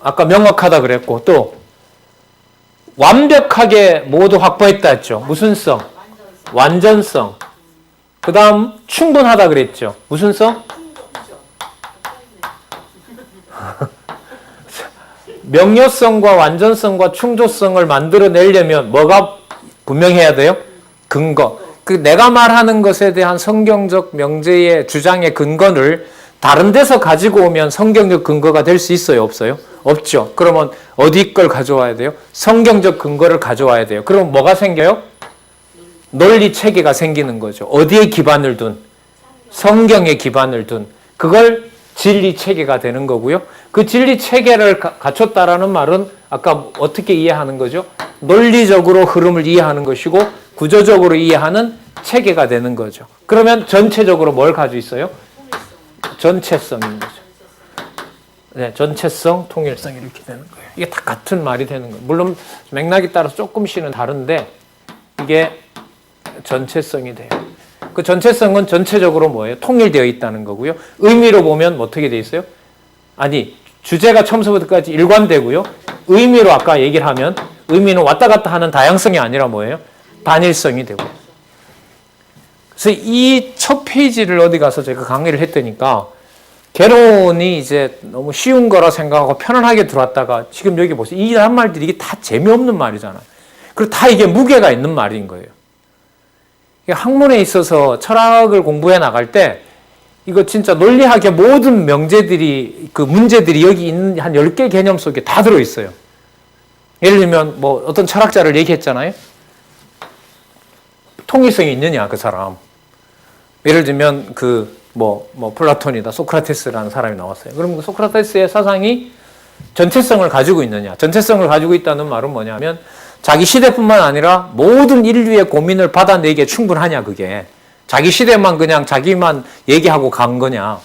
아까 명확하다 그랬고 또 완벽하게 모두 확보했다 했죠. 무슨 성? 완전성. 그 다음 충분하다 그랬죠. 무슨 성? 명료성과 완전성과 충족성을 만들어내려면 뭐가 분명해야 돼요? 근거. 그 내가 말하는 것에 대한 성경적 명제의 주장의 근거를 다른 데서 가지고 오면 성경적 근거가 될 수 있어요? 없어요? 없죠. 그러면 어디 걸 가져와야 돼요? 성경적 근거를 가져와야 돼요. 그럼 뭐가 생겨요? 논리 체계가 생기는 거죠. 어디에 기반을 둔? 성경에 기반을 둔. 그걸 진리 체계가 되는 거고요. 그 진리 체계를 갖췄다라는 말은 아까 어떻게 이해하는 거죠? 논리적으로 흐름을 이해하는 것이고 구조적으로 이해하는 체계가 되는 거죠. 그러면 전체적으로 뭘 가지고 있어요? 전체성인 거죠. 네, 전체성, 통일성 이렇게 되는 거예요. 이게 다 같은 말이 되는 거예요. 물론 맥락에 따라서 조금씩은 다른데 이게 전체성이 돼요. 그 전체성은 전체적으로 뭐예요? 통일되어 있다는 거고요. 의미로 보면 어떻게 되어 있어요? 아니, 주제가 처음부터까지 일관되고요. 의미로 아까 얘기를 하면 의미는 왔다 갔다 하는 다양성이 아니라 뭐예요? 단일성이 되고. 그래서 이 첫 페이지를 어디 가서 제가 강의를 했더니까 개론이 이제 너무 쉬운 거라 생각하고 편안하게 들어왔다가 지금 여기 보세요. 이 한 말들이 이게 다 재미없는 말이잖아요. 그리고 다 이게 무게가 있는 말인 거예요. 학문에 있어서 철학을 공부해 나갈 때 이거 진짜 논리학의 모든 명제들이 그 문제들이 여기 있는 한 10개 개념 속에 다 들어있어요. 예를 들면 뭐 어떤 철학자를 얘기했잖아요. 통일성이 있느냐 그 사람. 예를 들면 플라톤이다 소크라테스라는 사람이 나왔어요. 그럼 그 소크라테스의 사상이 전체성을 가지고 있느냐. 전체성을 가지고 있다는 말은 뭐냐면 자기 시대뿐만 아니라 모든 인류의 고민을 받아내기에 충분하냐 그게. 자기 시대만 그냥 자기만 얘기하고 간 거냐.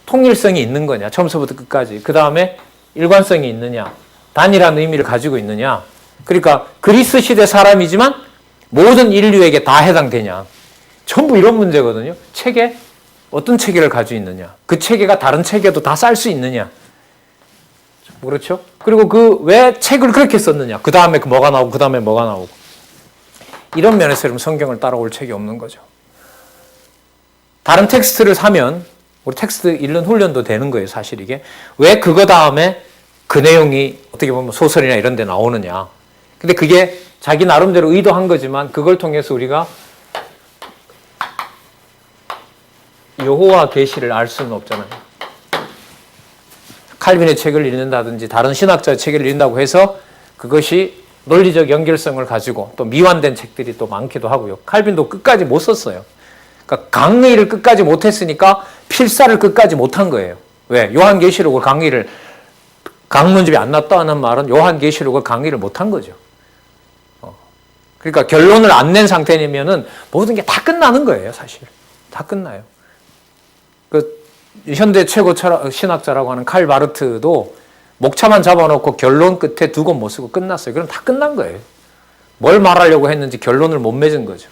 통일성이 있는 거냐. 처음부터 끝까지. 그 다음에 일관성이 있느냐. 단일한 의미를 가지고 있느냐. 그러니까 그리스 시대 사람이지만 모든 인류에게 다 해당되냐. 전부 이런 문제거든요. 체계. 어떤 체계를 가지고 있느냐. 그 체계가 다른 체계도 다 쌀 수 있느냐. 그렇죠? 그리고 왜 책을 그렇게 썼느냐. 그 다음에 뭐가 나오고 그 다음에 뭐가 나오고. 이런 면에서 여러분 성경을 따라올 책이 없는 거죠. 다른 텍스트를 사면 우리 텍스트 읽는 훈련도 되는 거예요, 사실 이게. 왜 그거 다음에 그 내용이 어떻게 보면 소설이나 이런 데 나오느냐. 근데 그게 자기 나름대로 의도한 거지만 그걸 통해서 우리가 여호와 계시를 알 수는 없잖아요. 칼빈의 책을 읽는다든지 다른 신학자의 책을 읽는다고 해서 그것이 논리적 연결성을 가지고 또 미완된 책들이 또 많기도 하고요. 칼빈도 끝까지 못 썼어요. 그러니까 강의를 끝까지 못했으니까 필사를 끝까지 못한 거예요. 왜? 요한계시록을 강의를 강문집이 안 났다는 말은 요한계시록을 강의를 못한 거죠. 그러니까 결론을 안 낸 상태면은 모든 게 다 끝나는 거예요, 사실. 다 끝나요. 그 현대 최고 신학자라고 하는 칼 바르트도 목차만 잡아놓고 결론 끝에 두 권 못 쓰고 끝났어요. 그럼 다 끝난 거예요. 뭘 말하려고 했는지 결론을 못 맺은 거죠.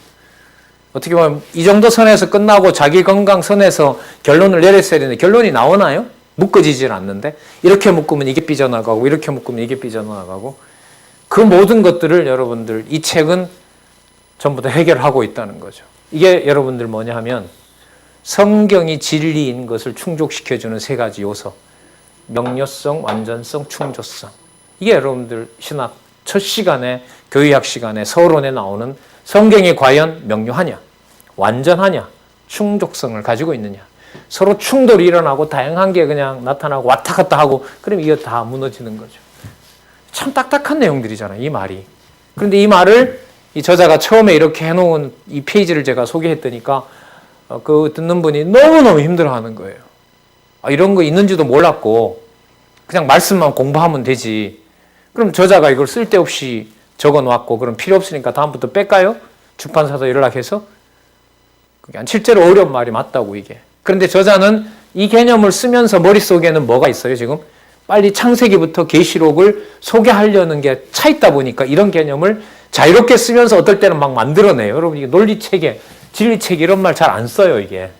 어떻게 보면 이 정도 선에서 끝나고 자기 건강 선에서 결론을 내렸어야 되는데 결론이 나오나요? 묶어지질 않는데 이렇게 묶으면 이게 삐져나가고 이렇게 묶으면 이게 삐져나가고 그 모든 것들을 여러분들 이 책은 전부 다 해결하고 있다는 거죠. 이게 여러분들 뭐냐 하면 성경이 진리인 것을 충족시켜주는 세 가지 요소. 명료성, 완전성, 충조성. 이게 여러분들 신학 첫 시간에 교의학 시간에 서론에 나오는 성경이 과연 명료하냐, 완전하냐, 충족성을 가지고 있느냐. 서로 충돌이 일어나고 다양한 게 그냥 나타나고 왔다 갔다 하고 그럼 이게 다 무너지는 거죠. 참 딱딱한 내용들이잖아요, 이 말이. 그런데 이 말을 이 저자가 처음에 이렇게 해놓은 이 페이지를 제가 소개했더니까 그 듣는 분이 너무너무 힘들어하는 거예요. 이런 거 있는지도 몰랐고 그냥 말씀만 공부하면 되지. 그럼 저자가 이걸 쓸데없이 적어놓았고 그럼 필요 없으니까 다음부터 뺄까요?出版사도 연락해서 실제로 어려운 말이 맞다고 이게. 그런데 저자는 이 개념을 쓰면서 머릿속에는 뭐가 있어요 지금? 빨리 창세기부터 계시록을 소개하려는 게 차 있다 보니까 이런 개념을 자유롭게 쓰면서 어떨 때는 막 만들어내요. 여러분 이게 논리체계, 진리체계 이런 말 잘 안 써요 이게.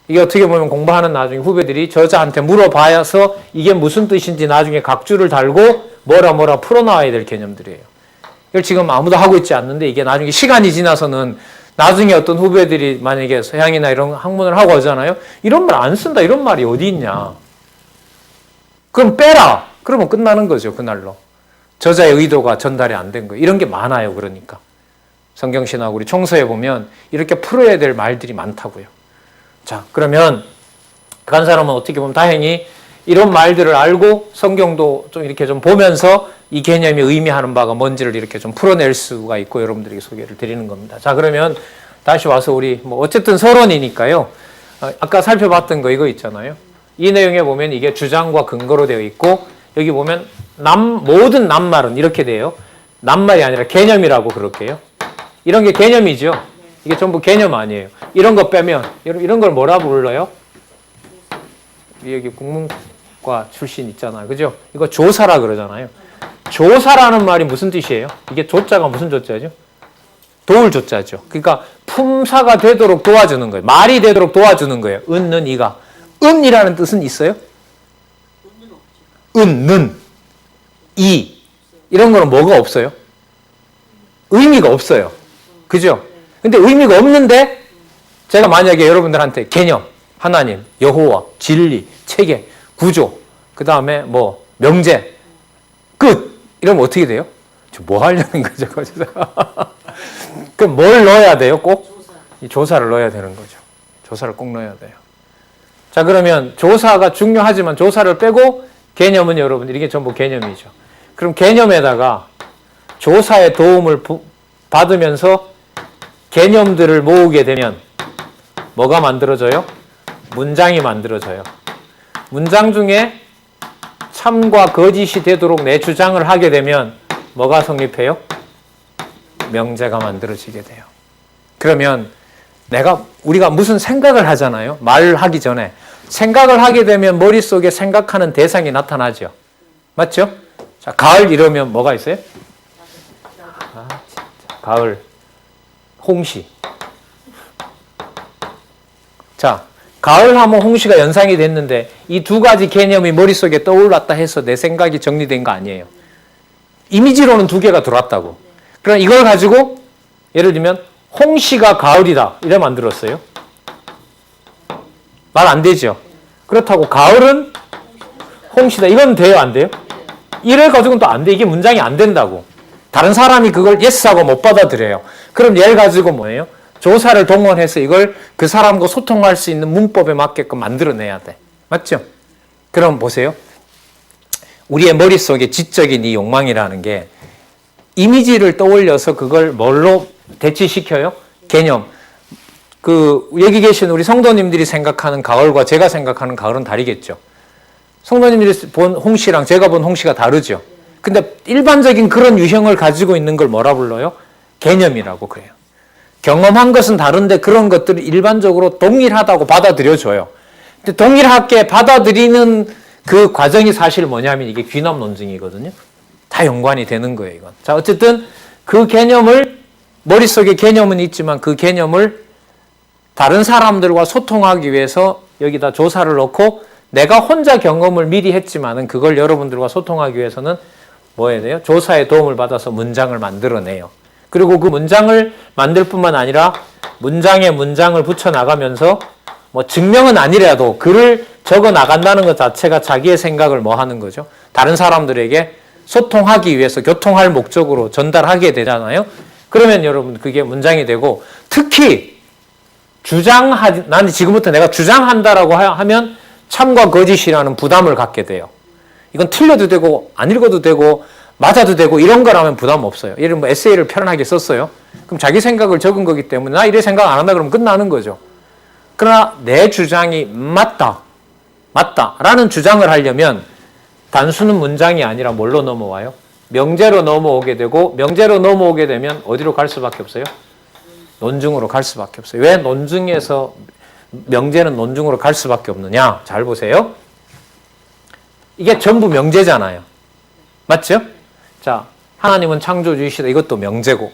이게 어떻게 보면 공부하는 나중에 후배들이 저자한테 물어봐서 이게 무슨 뜻인지 나중에 각주를 달고 뭐라 풀어나와야 될 개념들이에요. 이걸 지금 아무도 하고 있지 않는데 이게 나중에 시간이 지나서는 나중에 어떤 후배들이 만약에 서양이나 이런 학문을 하고 하잖아요. 이런 말 안 쓴다. 이런 말이 어디 있냐. 그럼 빼라. 그러면 끝나는 거죠. 그날로. 저자의 의도가 전달이 안 된 거예요. 이런 게 많아요. 그러니까. 성경신학 우리 총서에 보면 이렇게 풀어야 될 말들이 많다고요. 자, 그러면 간 사람은 어떻게 보면 다행히 이런 말들을 알고 성경도 좀 이렇게 좀 보면서 이 개념이 의미하는 바가 뭔지를 이렇게 좀 풀어낼 수가 있고 여러분들에게 소개를 드리는 겁니다. 자, 그러면 다시 와서 우리 어쨌든 서론이니까요. 아까 살펴봤던 거 이거 있잖아요. 이 내용에 보면 이게 주장과 근거로 되어 있고 여기 보면 모든 낱말은 이렇게 돼요. 낱말이 아니라 개념이라고 그럴게요. 이런 게 개념이죠. 이게 전부 개념 아니에요. 이런 거 빼면 이런 걸 뭐라 불러요? 여기 국문과 출신 있잖아요. 그죠? 이거 조사라 그러잖아요. 조사라는 말이 무슨 뜻이에요? 이게 조자가 무슨 조자죠? 도울 조자죠. 그러니까 품사가 되도록 도와주는 거예요. 말이 되도록 도와주는 거예요. 은는 이가. 은이라는 뜻은 있어요? 는, 이 이런 거는 뭐가 없어요? 의미가 없어요. 그죠? 근데 의미가 없는데 제가 만약에 여러분들한테 개념, 하나님, 여호와, 진리, 체계, 구조, 그 다음에 명제, 끝 이러면 어떻게 돼요? 저 뭐 하려는 거죠? 그럼 뭘 넣어야 돼요? 꼭? 이 조사를 넣어야 되는 거죠. 조사를 꼭 넣어야 돼요. 자, 그러면 조사가 중요하지만 조사를 빼고 개념은 여러분 이게 전부 개념이죠. 그럼 개념에다가 조사의 도움을 받으면서 개념들을 모으게 되면 뭐가 만들어져요? 문장이 만들어져요. 문장 중에 참과 거짓이 되도록 내 주장을 하게 되면 뭐가 성립해요? 명제가 만들어지게 돼요. 그러면 우리가 무슨 생각을 하잖아요. 말을 하기 전에. 생각을 하게 되면 머릿속에 생각하는 대상이 나타나죠. 맞죠? 자, 가을 이러면 뭐가 있어요? 진짜. 가을. 홍시. 자, 가을 하면 홍시가 연상이 됐는데 이 두 가지 개념이 머릿속에 떠올랐다 해서 내 생각이 정리된 거 아니에요. 이미지로는 두 개가 들어왔다고. 그럼 이걸 가지고 예를 들면 홍시가 가을이다 이래 만들었어요. 말 안 되죠. 그렇다고 가을은 홍시다. 이건 돼요, 안 돼요? 이래 가지고는 또 안 돼. 이게 문장이 안 된다고. 다른 사람이 그걸 예스하고 못 받아들여요. 그럼 얘를 가지고 뭐예요? 조사를 동원해서 이걸 그 사람과 소통할 수 있는 문법에 맞게끔 만들어내야 돼. 맞죠? 그럼 보세요. 우리의 머릿속에 지적인 이 욕망이라는 게 이미지를 떠올려서 그걸 뭘로 대치시켜요? 개념. 여기 계신 우리 성도님들이 생각하는 가을과 제가 생각하는 가을은 다르겠죠. 성도님들이 본 홍시랑 제가 본 홍시가 다르죠. 근데 일반적인 그런 유형을 가지고 있는 걸 뭐라 불러요? 개념이라고 그래요. 경험한 것은 다른데 그런 것들을 일반적으로 동일하다고 받아들여줘요. 근데 동일하게 받아들이는 그 과정이 사실 뭐냐면 이게 귀납 논증이거든요. 다 연관이 되는 거예요, 이건. 자, 어쨌든 그 개념을, 머릿속에 개념은 있지만 그 개념을 다른 사람들과 소통하기 위해서 여기다 조사를 넣고 내가 혼자 경험을 미리 했지만은 그걸 여러분들과 소통하기 위해서는 뭐 해야 돼요? 조사의 도움을 받아서 문장을 만들어내요. 그리고 그 문장을 만들 뿐만 아니라 문장에 문장을 붙여 나가면서 뭐 증명은 아니라도 글을 적어 나간다는 것 자체가 자기의 생각을 뭐 하는 거죠? 다른 사람들에게 소통하기 위해서 교통할 목적으로 전달하게 되잖아요. 그러면 여러분 그게 문장이 되고 특히 나는 지금부터 내가 주장한다라고 하면 참과 거짓이라는 부담을 갖게 돼요. 이건 틀려도 되고 안 읽어도 되고 맞아도 되고 이런 거라면 부담 없어요. 예를 들면 뭐 에세이를 편안하게 썼어요. 그럼 자기 생각을 적은 거기 때문에 나 이래 생각 안 한다 그러면 끝나는 거죠. 그러나 내 주장이 맞다라는 주장을 하려면 단순한 문장이 아니라 뭘로 넘어와요? 명제로 넘어오게 되고 명제로 넘어오게 되면 어디로 갈 수밖에 없어요? 논증으로 갈 수밖에 없어요. 왜 논증에서 명제는 논증으로 갈 수밖에 없느냐? 잘 보세요. 이게 전부 명제잖아요. 맞죠? 자, 하나님은 창조주이시다. 이것도 명제고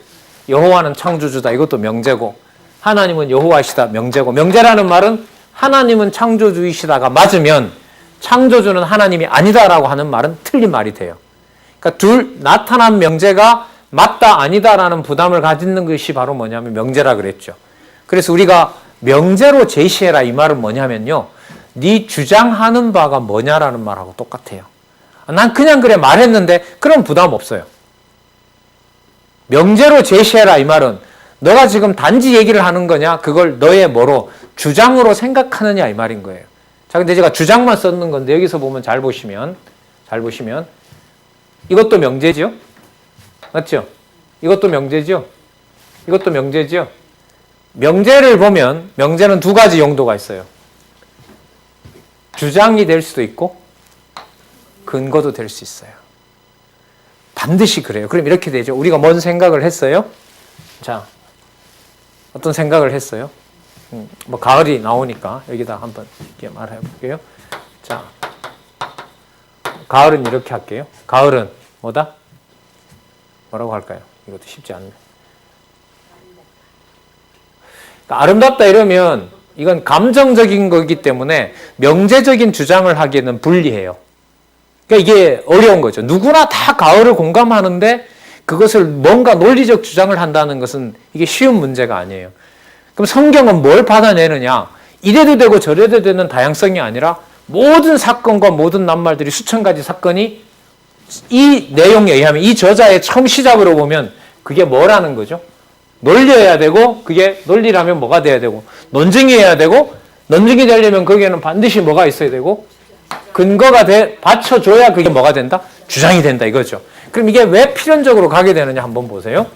여호와는 창조주다. 이것도 명제고 하나님은 여호와시다. 명제고 명제라는 말은 하나님은 창조주이시다가 맞으면 창조주는 하나님이 아니다라고 하는 말은 틀린 말이 돼요. 그러니까 나타난 명제가 맞다 아니다라는 부담을 가지는 것이 바로 뭐냐면 명제라 그랬죠. 그래서 우리가 명제로 제시해라 이 말은 뭐냐면요. 네 주장하는 바가 뭐냐라는 말하고 똑같아요. 난 그냥 그래 말했는데 그럼 부담 없어요. 명제로 제시해라 이 말은 너가 지금 단지 얘기를 하는 거냐 그걸 너의 뭐로 주장으로 생각하느냐 이 말인 거예요. 자, 근데 제가 주장만 썼는 건데 여기서 보면 잘 보시면 이것도 명제죠? 맞죠? 이것도 명제죠? 이것도 명제죠? 명제를 보면 명제는 두 가지 용도가 있어요. 주장이 될 수도 있고 근거도 될 수 있어요. 반드시 그래요. 그럼 이렇게 되죠. 우리가 뭔 생각을 했어요? 자, 어떤 생각을 했어요? 뭐 가을이 나오니까 여기다 한번 이렇게 말해 볼게요. 자, 가을은 이렇게 할게요. 가을은 뭐다? 뭐라고 할까요? 이것도 쉽지 않네. 그러니까 아름답다 이러면 이건 감정적인 거기 때문에 명제적인 주장을 하기에는 불리해요. 그러니까 이게 어려운 거죠. 누구나 다 가을을 공감하는데 그것을 뭔가 논리적 주장을 한다는 것은 이게 쉬운 문제가 아니에요. 그럼 성경은 뭘 받아내느냐? 이래도 되고 저래도 되는 다양성이 아니라 모든 사건과 모든 낱말들이 수천 가지 사건이 이 내용에 의하면 이 저자의 처음 시작으로 보면 그게 뭐라는 거죠? 논리여야 되고 그게 논리라면 뭐가 돼야 되고 논증이어야 되고 논증이 되려면 거기에는 반드시 뭐가 있어야 되고 근거가 받쳐줘야 그게 뭐가 된다? 주장이 된다 이거죠. 그럼 이게 왜 필연적으로 가게 되느냐 한번 보세요.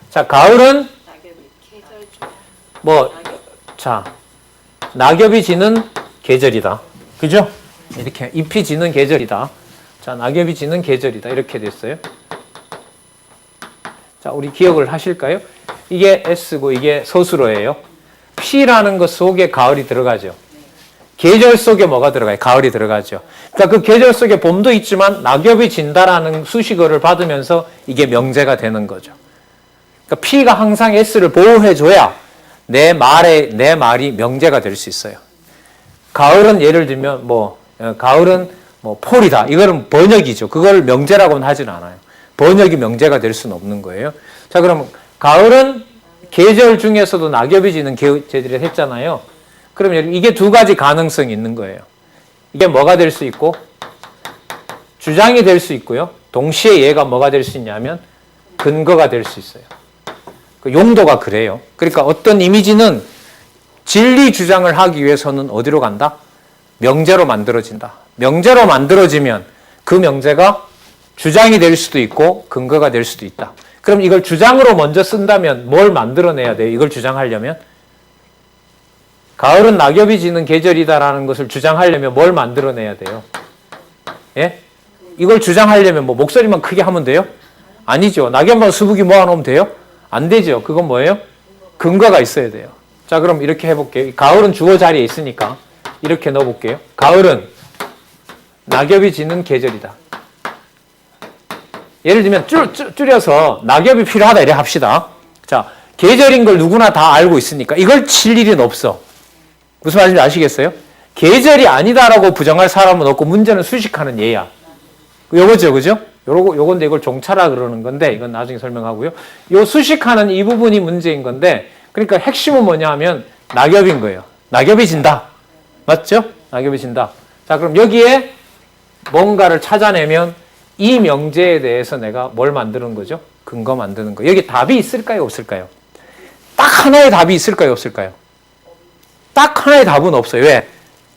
자, 가을은 낙엽이 지는 계절이다. 그죠? 이렇게 잎이 지는 계절이다. 자, 낙엽이 지는 계절이다. 이렇게 됐어요. 자, 우리 기억을 하실까요? 이게 S고 이게 서술어예요. P라는 것 속에 가을이 들어가죠. 계절 속에 뭐가 들어가요? 가을이 들어가죠. 그러니까 그 계절 속에 봄도 있지만 낙엽이 진다라는 수식어를 받으면서 이게 명제가 되는 거죠. 그러니까 P가 항상 S를 보호해줘야 내 말이 명제가 될 수 있어요. 가을은 예를 들면 가을은 폴이다. 이거는 번역이죠. 그걸 명제라고는 하진 않아요. 번역이 명제가 될 수는 없는 거예요. 자, 그럼 가을은 계절 중에서도 낙엽이 지는 계절이라 했잖아요. 그러면 이게 두 가지 가능성이 있는 거예요. 이게 뭐가 될 수 있고 주장이 될 수 있고요. 동시에 얘가 뭐가 될 수 있냐면 근거가 될 수 있어요. 그 용도가 그래요. 그러니까 어떤 이미지는 진리 주장을 하기 위해서는 어디로 간다? 명제로 만들어진다. 명제로 만들어지면 그 명제가 주장이 될 수도 있고 근거가 될 수도 있다. 그럼 이걸 주장으로 먼저 쓴다면 뭘 만들어내야 돼요? 이걸 주장하려면? 가을은 낙엽이 지는 계절이다라는 것을 주장하려면 뭘 만들어내야 돼요? 예? 이걸 주장하려면 뭐 목소리만 크게 하면 돼요? 아니죠. 낙엽만 수북이 모아놓으면 돼요? 안 되죠. 그건 뭐예요? 근거가 있어야 돼요. 자, 그럼 이렇게 해볼게요. 가을은 주어 자리에 있으니까 이렇게 넣어볼게요. 가을은 낙엽이 지는 계절이다. 예를 들면 줄여서 낙엽이 필요하다 이래 합시다. 자, 계절인 걸 누구나 다 알고 있으니까 이걸 칠 일은 없어. 무슨 말인지 아시겠어요? 계절이 아니다라고 부정할 사람은 없고 문제는 수식하는 예야. 요거죠, 그죠? 요건데 이걸 종차라 그러는 건데 이건 나중에 설명하고요. 요 수식하는 이 부분이 문제인 건데 그러니까 핵심은 뭐냐 하면 낙엽인 거예요. 낙엽이 진다. 맞죠? 낙엽이 진다. 자, 그럼 여기에 뭔가를 찾아내면 이 명제에 대해서 내가 뭘 만드는 거죠? 근거 만드는 거. 여기 답이 있을까요? 없을까요? 딱 하나의 답이 있을까요? 없을까요? 딱 하나의 답은 없어요. 왜?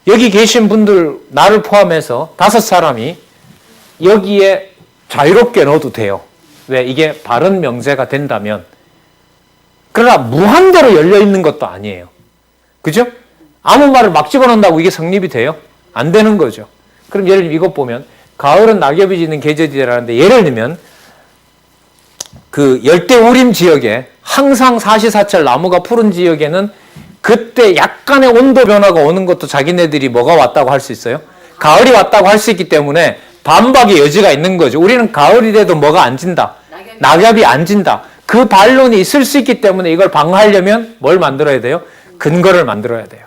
여기 계신 분들 나를 포함해서 5사람이 여기에 자유롭게 넣어도 돼요. 왜? 이게 바른 명제가 된다면. 그러나 무한대로 열려있는 것도 아니에요. 그죠? 아무 말을 막 집어넣는다고 이게 성립이 돼요? 안 되는 거죠. 그럼 예를 들면 이것 보면 가을은 낙엽이 지는 계절이라는데 예를 들면 그 열대우림 지역에 항상 사시사철 나무가 푸른 지역에는 그때 약간의 온도 변화가 오는 것도 자기네들이 뭐가 왔다고 할 수 있어요? 가을이 왔다고 할 수 있기 때문에 반박의 여지가 있는 거죠. 우리는 가을이 돼도 뭐가 안 진다? 낙엽이 안 진다. 그 반론이 있을 수 있기 때문에 이걸 방어하려면 뭘 만들어야 돼요? 근거를 만들어야 돼요.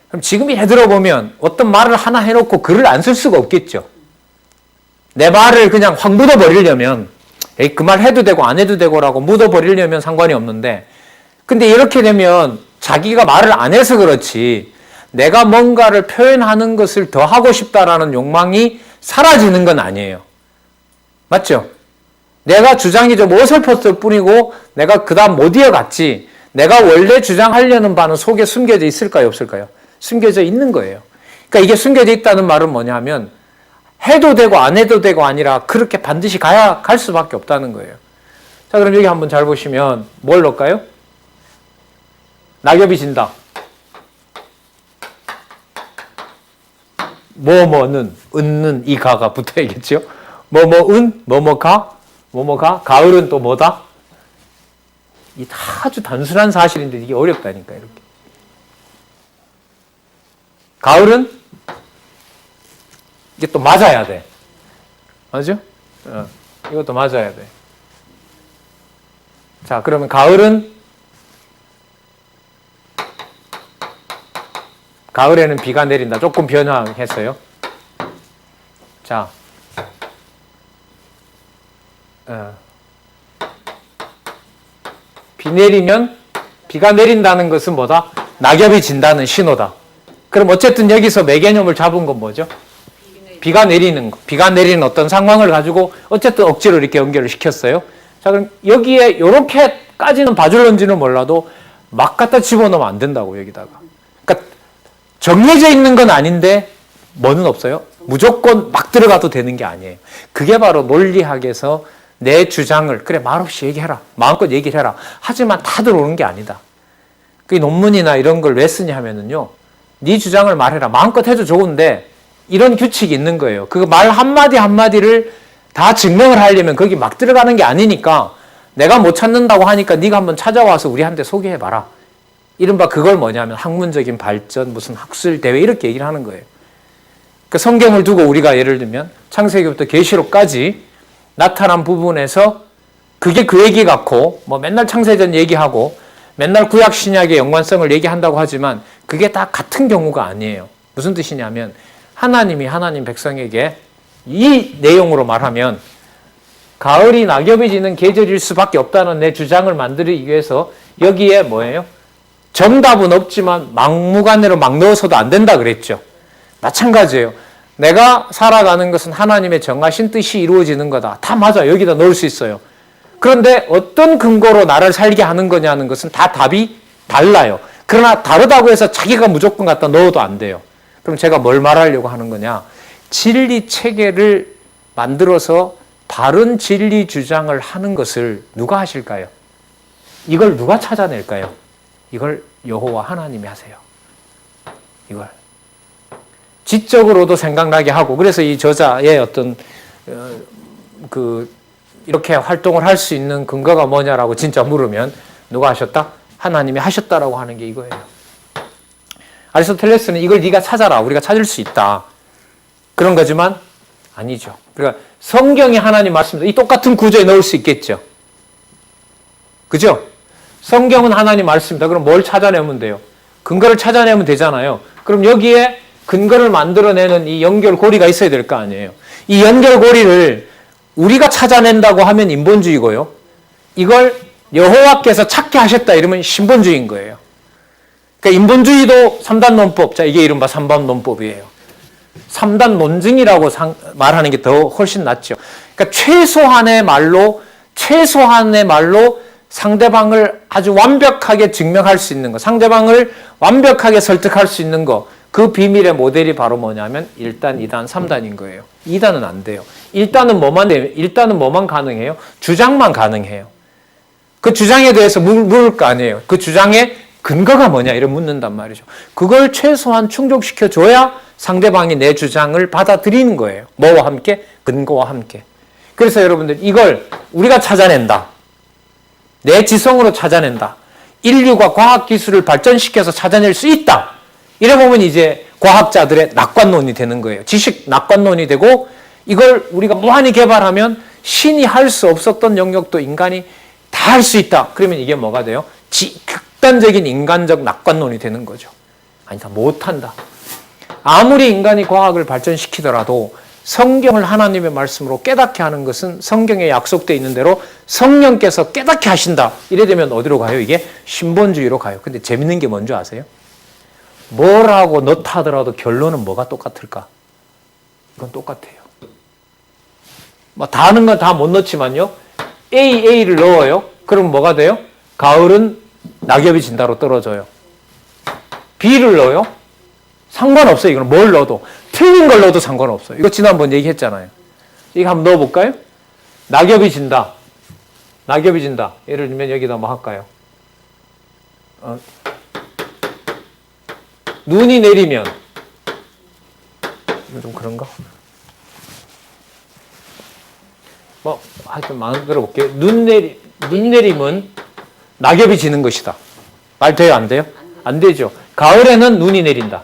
그럼 지금 예를 들어보면 어떤 말을 하나 해놓고 글을 안 쓸 수가 없겠죠. 내 말을 그냥 확 묻어버리려면 그 말 해도 되고 안 해도 되고라고 묻어버리려면 상관이 없는데 근데 이렇게 되면 자기가 말을 안 해서 그렇지 내가 뭔가를 표현하는 것을 더 하고 싶다라는 욕망이 사라지는 건 아니에요. 맞죠? 내가 주장이 좀 어설펐을 뿐이고 내가 그 다음 못 이어갔지 내가 원래 주장하려는 바는 속에 숨겨져 있을까요? 없을까요? 숨겨져 있는 거예요. 그러니까 이게 숨겨져 있다는 말은 뭐냐 하면 해도 되고 안 해도 되고 아니라 그렇게 반드시 갈 수밖에 없다는 거예요. 자, 그럼 여기 한번 잘 보시면 뭘 넣을까요? 낙엽이 진다. 뭐뭐는, 은는, 이 가가 붙어야겠죠? 뭐뭐은, 뭐뭐가, 가을은 또 뭐다? 이 아주 단순한 사실인데 이게 어렵다니까, 이렇게. 가을은 이게 또 맞아야 돼. 맞죠? 이것도 맞아야 돼. 자, 그러면 가을에는 비가 내린다. 조금 변화했어요. 자, 비가 내린다는 것은 뭐다? 낙엽이 진다는 신호다. 그럼 어쨌든 여기서 매개념을 잡은 건 뭐죠? 비가 내리는 거. 비가 내리는 어떤 상황을 가지고 어쨌든 억지로 이렇게 연결을 시켰어요. 자, 그럼 여기에 이렇게까지는 봐줄런지는 몰라도 막 갖다 집어넣으면 안 된다고, 여기다가. 그러니까 정해져 있는 건 아닌데 뭐는 없어요? 무조건 막 들어가도 되는 게 아니에요. 그게 바로 논리학에서 내 주장을 그래 말없이 얘기해라. 마음껏 얘기를 해라. 하지만 다 들어오는 게 아니다. 그 논문이나 이런 걸 왜 쓰냐 하면은요. 네 주장을 말해라. 마음껏 해도 좋은데 이런 규칙이 있는 거예요. 그 말 한마디 한마디를 다 증명을 하려면 거기 막 들어가는 게 아니니까 내가 못 찾는다고 하니까 네가 한번 찾아와서 우리한테 소개해봐라. 이른바 그걸 뭐냐면 학문적인 발전, 무슨 학술 대회 이렇게 얘기를 하는 거예요. 그 성경을 두고 우리가 예를 들면 창세기부터 계시록까지 나타난 부분에서 그게 그 얘기 같고 뭐 맨날 창세전 얘기하고 맨날 구약 신약의 연관성을 얘기한다고 하지만 그게 다 같은 경우가 아니에요. 무슨 뜻이냐면 하나님이 하나님 백성에게 이 내용으로 말하면 가을이 낙엽이 지는 계절일 수밖에 없다는 내 주장을 만들기 위해서 여기에 뭐예요? 정답은 없지만 막무가내로 막 넣어서도 안 된다 그랬죠. 마찬가지예요. 내가 살아가는 것은 하나님의 정하신 뜻이 이루어지는 거다. 다 맞아. 여기다 넣을 수 있어요. 그런데 어떤 근거로 나를 살게 하는 거냐는 것은 다 답이 달라요. 그러나 다르다고 해서 자기가 무조건 갖다 넣어도 안 돼요. 그럼 제가 뭘 말하려고 하는 거냐? 진리 체계를 만들어서 바른 진리 주장을 하는 것을 누가 하실까요? 이걸 누가 찾아낼까요? 이걸 여호와 하나님이 하세요. 이걸 지적으로도 생각나게 하고, 그래서 이 저자의 어떤 이렇게 활동을 할 수 있는 근거가 뭐냐라고 진짜 물으면 누가 하셨다? 하나님이 하셨다라고 하는 게 이거예요. 아리스토텔레스는 이걸 네가 찾아라. 우리가 찾을 수 있다. 그런 거지만 아니죠. 그러니까 성경이 하나님 말씀입니다. 이 똑같은 구조에 넣을 수 있겠죠. 그죠? 성경은 하나님 말씀입니다. 그럼 뭘 찾아내면 돼요? 근거를 찾아내면 되잖아요. 그럼 여기에 근거를 만들어내는 이 연결고리가 있어야 될 거 아니에요. 이 연결고리를 우리가 찾아낸다고 하면 인본주의고요. 이걸 여호와께서 찾게 하셨다 이러면 신본주의인 거예요. 그러니까 인본주의도 3단 논법, 자 이게 이른바 3단 논법이에요. 3단 논증이라고 말하는 게 더 훨씬 낫죠. 그러니까 최소한의 말로 상대방을 아주 완벽하게 증명할 수 있는 거, 상대방을 완벽하게 설득할 수 있는 거, 그 비밀의 모델이 바로 뭐냐면 1단, 2단, 3단인 거예요. 2단은 안 돼요. 1단은 뭐만 가능해요? 주장만 가능해요. 그 주장에 대해서 물을 거 아니에요. 그 주장의 근거가 뭐냐 이런 묻는단 말이죠. 그걸 최소한 충족시켜 줘야 상대방이 내 주장을 받아들이는 거예요. 뭐와 함께? 근거와 함께. 그래서 여러분들 이걸 우리가 찾아낸다. 내 지성으로 찾아낸다. 인류가 과학기술을 발전시켜서 찾아낼 수 있다. 이래 보면 이제 과학자들의 낙관론이 되는 거예요. 지식 낙관론이 되고, 이걸 우리가 무한히 개발하면 신이 할 수 없었던 영역도 인간이 다 할 수 있다. 그러면 이게 뭐가 돼요? 극단적인 인간적 낙관론이 되는 거죠. 아니다, 못한다. 아무리 인간이 과학을 발전시키더라도 성경을 하나님의 말씀으로 깨닫게 하는 것은 성경에 약속되어 있는 대로 성령께서 깨닫게 하신다. 이래 되면 어디로 가요? 이게 신본주의로 가요. 근데 재밌는 게 뭔지 아세요? 뭐라고 넣다 하더라도 결론은 뭐가 똑같을까? 이건 똑같아요. 뭐 다 하는 건 다 못 넣지만요. A를 넣어요. 그럼 뭐가 돼요? 가을은 낙엽이 진다로 떨어져요. B를 넣어요. 상관없어요. 이건 뭘 넣어도. 틀린 걸 넣어도 상관없어요. 이거 지난번 얘기했잖아요. 이거 한번 넣어볼까요? 낙엽이 진다. 낙엽이 진다. 예를 들면 여기다 뭐 할까요? 눈이 내리면, 이거 좀 그런가? 뭐 하여튼 만들어 볼게요. 눈 내림은 낙엽이 지는 것이다. 말 돼요? 안 돼요? 안 되죠. 가을에는 눈이 내린다.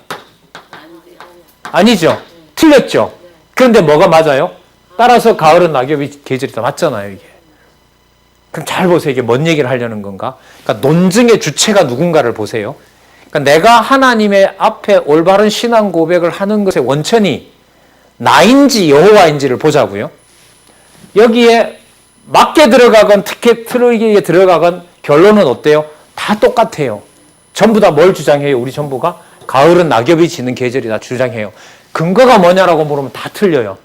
아니죠. 틀렸죠. 그런데 뭐가 맞아요? 따라서 가을은 낙엽이 계절이다. 맞잖아요, 이게. 그럼 잘 보세요. 이게 뭔 얘기를 하려는 건가? 그러니까 논증의 주체가 누군가를 보세요. 그러니까 내가 하나님의 앞에 올바른 신앙 고백을 하는 것의 원천이 나인지 여호와인지를 보자고요. 여기에 맞게 들어가건 틀리게 들어가건 결론은 어때요? 다 똑같아요. 전부 다 뭘 주장해요? 우리 전부가? 가을은 낙엽이 지는 계절이다 주장해요. 근거가 뭐냐라고 물으면 다 틀려요.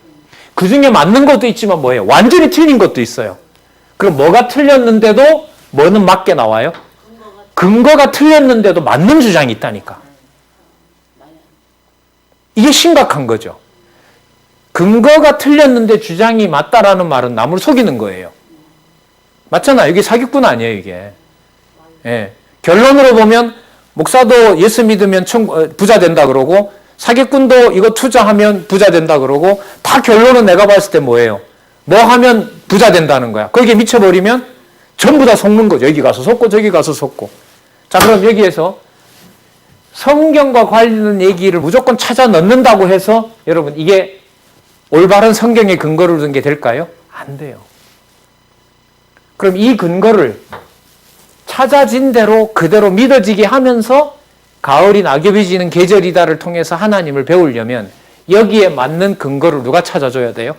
그 중에 맞는 것도 있지만 뭐예요? 완전히 틀린 것도 있어요. 그럼 뭐가 틀렸는데도 뭐는 맞게 나와요? 근거가 틀렸는데도 맞는 주장이 있다니까. 이게 심각한 거죠. 근거가 틀렸는데 주장이 맞다라는 말은 남을 속이는 거예요. 맞잖아요. 이게 사기꾼 아니에요, 이게. 예. 결론으로 보면 목사도 예수 믿으면 부자 된다 그러고, 사기꾼도 이거 투자하면 부자 된다 그러고, 다 결론은 내가 봤을 때 뭐예요? 뭐 하면 부자 된다는 거야. 거기에 미쳐버리면 전부 다 속는 거죠. 여기 가서 속고 저기 가서 속고. 자, 그럼 여기에서 성경과 관련된 얘기를 무조건 찾아 넣는다고 해서 여러분 이게 올바른 성경의 근거를 둔 게 될까요? 안 돼요. 그럼 이 근거를 찾아진 대로 그대로 믿어지게 하면서 가을이 낙엽이 지는 계절이다를 통해서 하나님을 배우려면 여기에 맞는 근거를 누가 찾아줘야 돼요?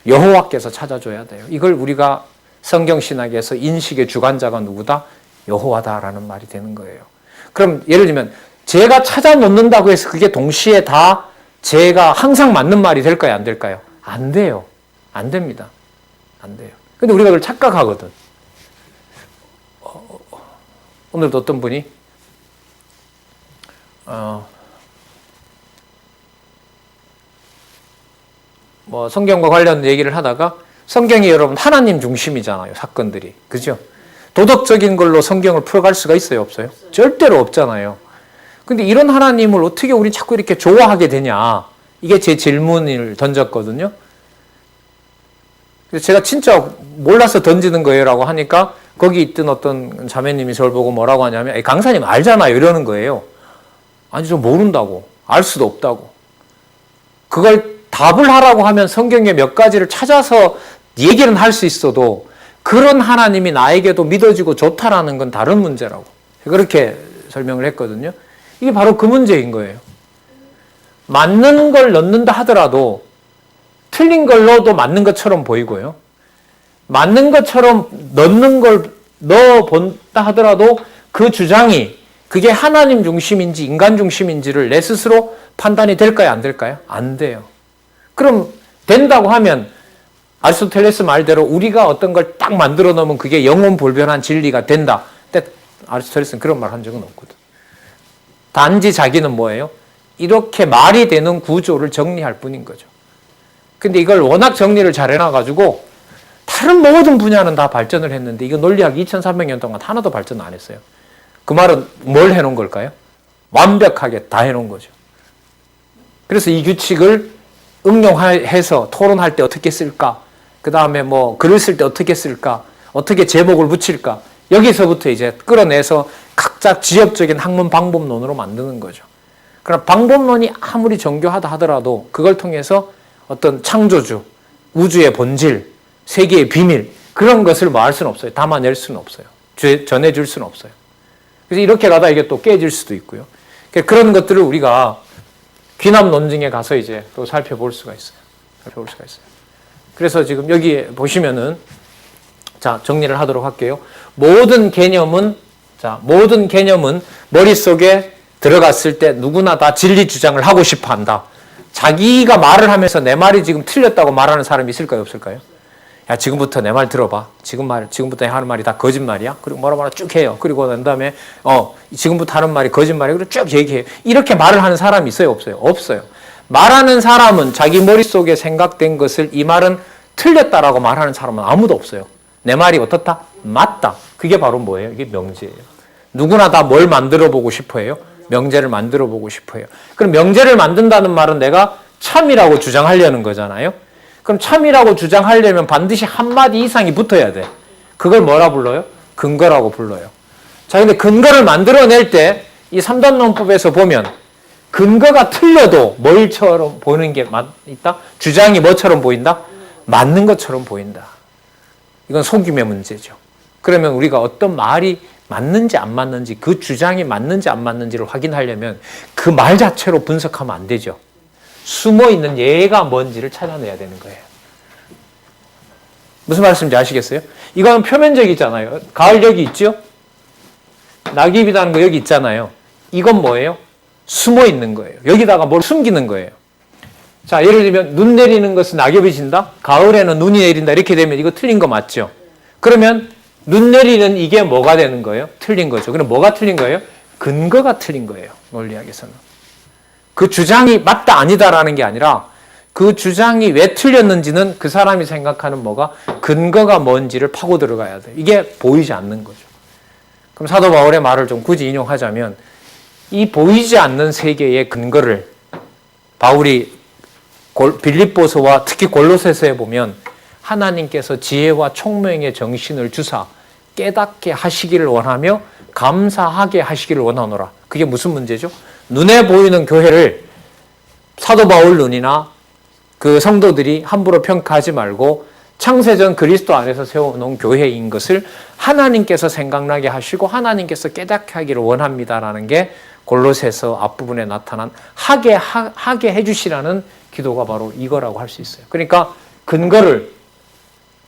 여호와께서 찾아줘야 돼요. 이걸 우리가 성경신학에서 인식의 주관자가 누구다? 여호와다라는 말이 되는 거예요. 그럼 예를 들면 제가 찾아 놓는다고 해서 그게 동시에 다 제가 항상 맞는 말이 될까요? 안 될까요? 안 돼요. 안 됩니다. 안 돼요. 근데 우리가 그걸 착각하거든. 오늘도 어떤 분이 뭐 성경과 관련 얘기를 하다가 성경이 여러분 하나님 중심이잖아요. 사건들이. 그죠? 도덕적인 걸로 성경을 풀어갈 수가 있어요? 없어요? 절대로 없잖아요. 근데 이런 하나님을 어떻게 우리 자꾸 이렇게 좋아하게 되냐? 이게 제 질문을 던졌거든요. 그래서 제가 진짜 몰라서 던지는 거예요 라고 하니까 거기 있던 어떤 자매님이 저를 보고 뭐라고 하냐면 강사님 알잖아요 이러는 거예요. 아니 저 모른다고. 알 수도 없다고. 그걸 답을 하라고 하면 성경에 몇 가지를 찾아서 얘기는 할 수 있어도 그런 하나님이 나에게도 믿어지고 좋다라는 건 다른 문제라고. 그렇게 설명을 했거든요. 이게 바로 그 문제인 거예요. 맞는 걸 넣는다 하더라도 틀린 걸 넣어도 맞는 것처럼 보이고요. 맞는 것처럼 넣는 걸 넣어본다 하더라도 그 주장이 그게 하나님 중심인지 인간 중심인지를 내 스스로 판단이 될까요? 안 될까요? 안 돼요. 그럼 된다고 하면 아리스토텔레스 말대로 우리가 어떤 걸 딱 만들어 놓으면 그게 영원불변한 진리가 된다. 근데 아리스토텔레스는 그런 말 한 적은 없거든. 단지 자기는 뭐예요? 이렇게 말이 되는 구조를 정리할 뿐인 거죠. 근데 이걸 워낙 정리를 잘 해놔가지고 다른 모든 분야는 다 발전을 했는데 이거 논리학 2300년 동안 하나도 발전 안 했어요. 그 말은 뭘 해놓은 걸까요? 완벽하게 다 해놓은 거죠. 그래서 이 규칙을 응용해서 토론할 때 어떻게 쓸까? 그 다음에 뭐 글을 쓸 때 어떻게 쓸까? 어떻게 제목을 붙일까? 여기서부터 이제 끌어내서 각자 지역적인 학문 방법론으로 만드는 거죠. 그럼 방법론이 아무리 정교하다 하더라도 그걸 통해서 어떤 창조주, 우주의 본질, 세계의 비밀 그런 것을 뭐 할 수는 없어요. 담아낼 수는 없어요. 전해줄 수는 없어요. 그래서 이렇게 가다 이게 또 깨질 수도 있고요. 그런 것들을 우리가 귀남 논증에 가서 이제 또 살펴볼 수가 있어요. 살펴볼 수가 있어요. 그래서 지금 여기 보시면은 자 정리를 하도록 할게요. 모든 개념은 머릿속에 들어갔을 때 누구나 다 진리 주장을 하고 싶어 한다. 자기가 말을 하면서 내 말이 지금 틀렸다고 말하는 사람이 있을까요? 없을까요? 야, 지금부터 내 말 들어봐. 지금부터 하는 말이 다 거짓말이야? 그리고 뭐라 쭉 해요. 그리고 난 다음에, 지금부터 하는 말이 거짓말이야. 그리고 쭉 얘기해요. 이렇게 말을 하는 사람이 있어요? 없어요? 없어요. 말하는 사람은 자기 머릿속에 생각된 것을 이 말은 틀렸다라고 말하는 사람은 아무도 없어요. 내 말이 어떻다? 맞다. 그게 바로 뭐예요? 이게 명제예요. 누구나 다 뭘 만들어 보고 싶어 해요? 명제를 만들어 보고 싶어 해요. 그럼 명제를 만든다는 말은 내가 참이라고 주장하려는 거잖아요. 그럼 참이라고 주장하려면 반드시 한마디 이상이 붙어야 돼. 그걸 뭐라 불러요? 근거라고 불러요. 자, 근데 근거를 만들어낼 때 이 3단 논법에서 보면 근거가 틀려도 뭘처럼 보이는 게 있다? 주장이 뭐처럼 보인다? 맞는 것처럼 보인다. 이건 속임의 문제죠. 그러면 우리가 어떤 말이 맞는지 안 맞는지 그 주장이 맞는지 안 맞는지를 확인하려면 그 말 자체로 분석하면 안 되죠. 숨어있는 예가 뭔지를 찾아내야 되는 거예요. 무슨 말씀인지 아시겠어요? 이건 표면적이잖아요. 가을 여기 있죠? 낙엽이라는 거 여기 있잖아요. 이건 뭐예요? 숨어있는 거예요. 여기다가 뭘 숨기는 거예요. 자, 예를 들면 눈 내리는 것은 낙엽이 진다? 가을에는 눈이 내린다. 이렇게 되면 이거 틀린 거 맞죠? 그러면 눈 내리는 이게 뭐가 되는 거예요? 틀린 거죠. 그럼 뭐가 틀린 거예요? 근거가 틀린 거예요. 논리학에서는. 그 주장이 맞다 아니다라는 게 아니라 그 주장이 왜 틀렸는지는 그 사람이 생각하는 뭐가 근거가 뭔지를 파고 들어가야 돼. 이게 보이지 않는 거죠. 그럼 사도 바울의 말을 좀 굳이 인용하자면 이 보이지 않는 세계의 근거를 바울이 빌립보서와 특히 골로새서에 보면 하나님께서 지혜와 총명의 정신을 주사 깨닫게 하시기를 원하며 감사하게 하시기를 원하노라. 그게 무슨 문제죠? 눈에 보이는 교회를 사도 바울 눈이나 그 성도들이 함부로 평가하지 말고 창세전 그리스도 안에서 세워놓은 교회인 것을 하나님께서 생각나게 하시고 하나님께서 깨닫게 하기를 원합니다라는 게 골로새서 앞부분에 나타난 하게 해주시라는 기도가 바로 이거라고 할 수 있어요. 그러니까 근거를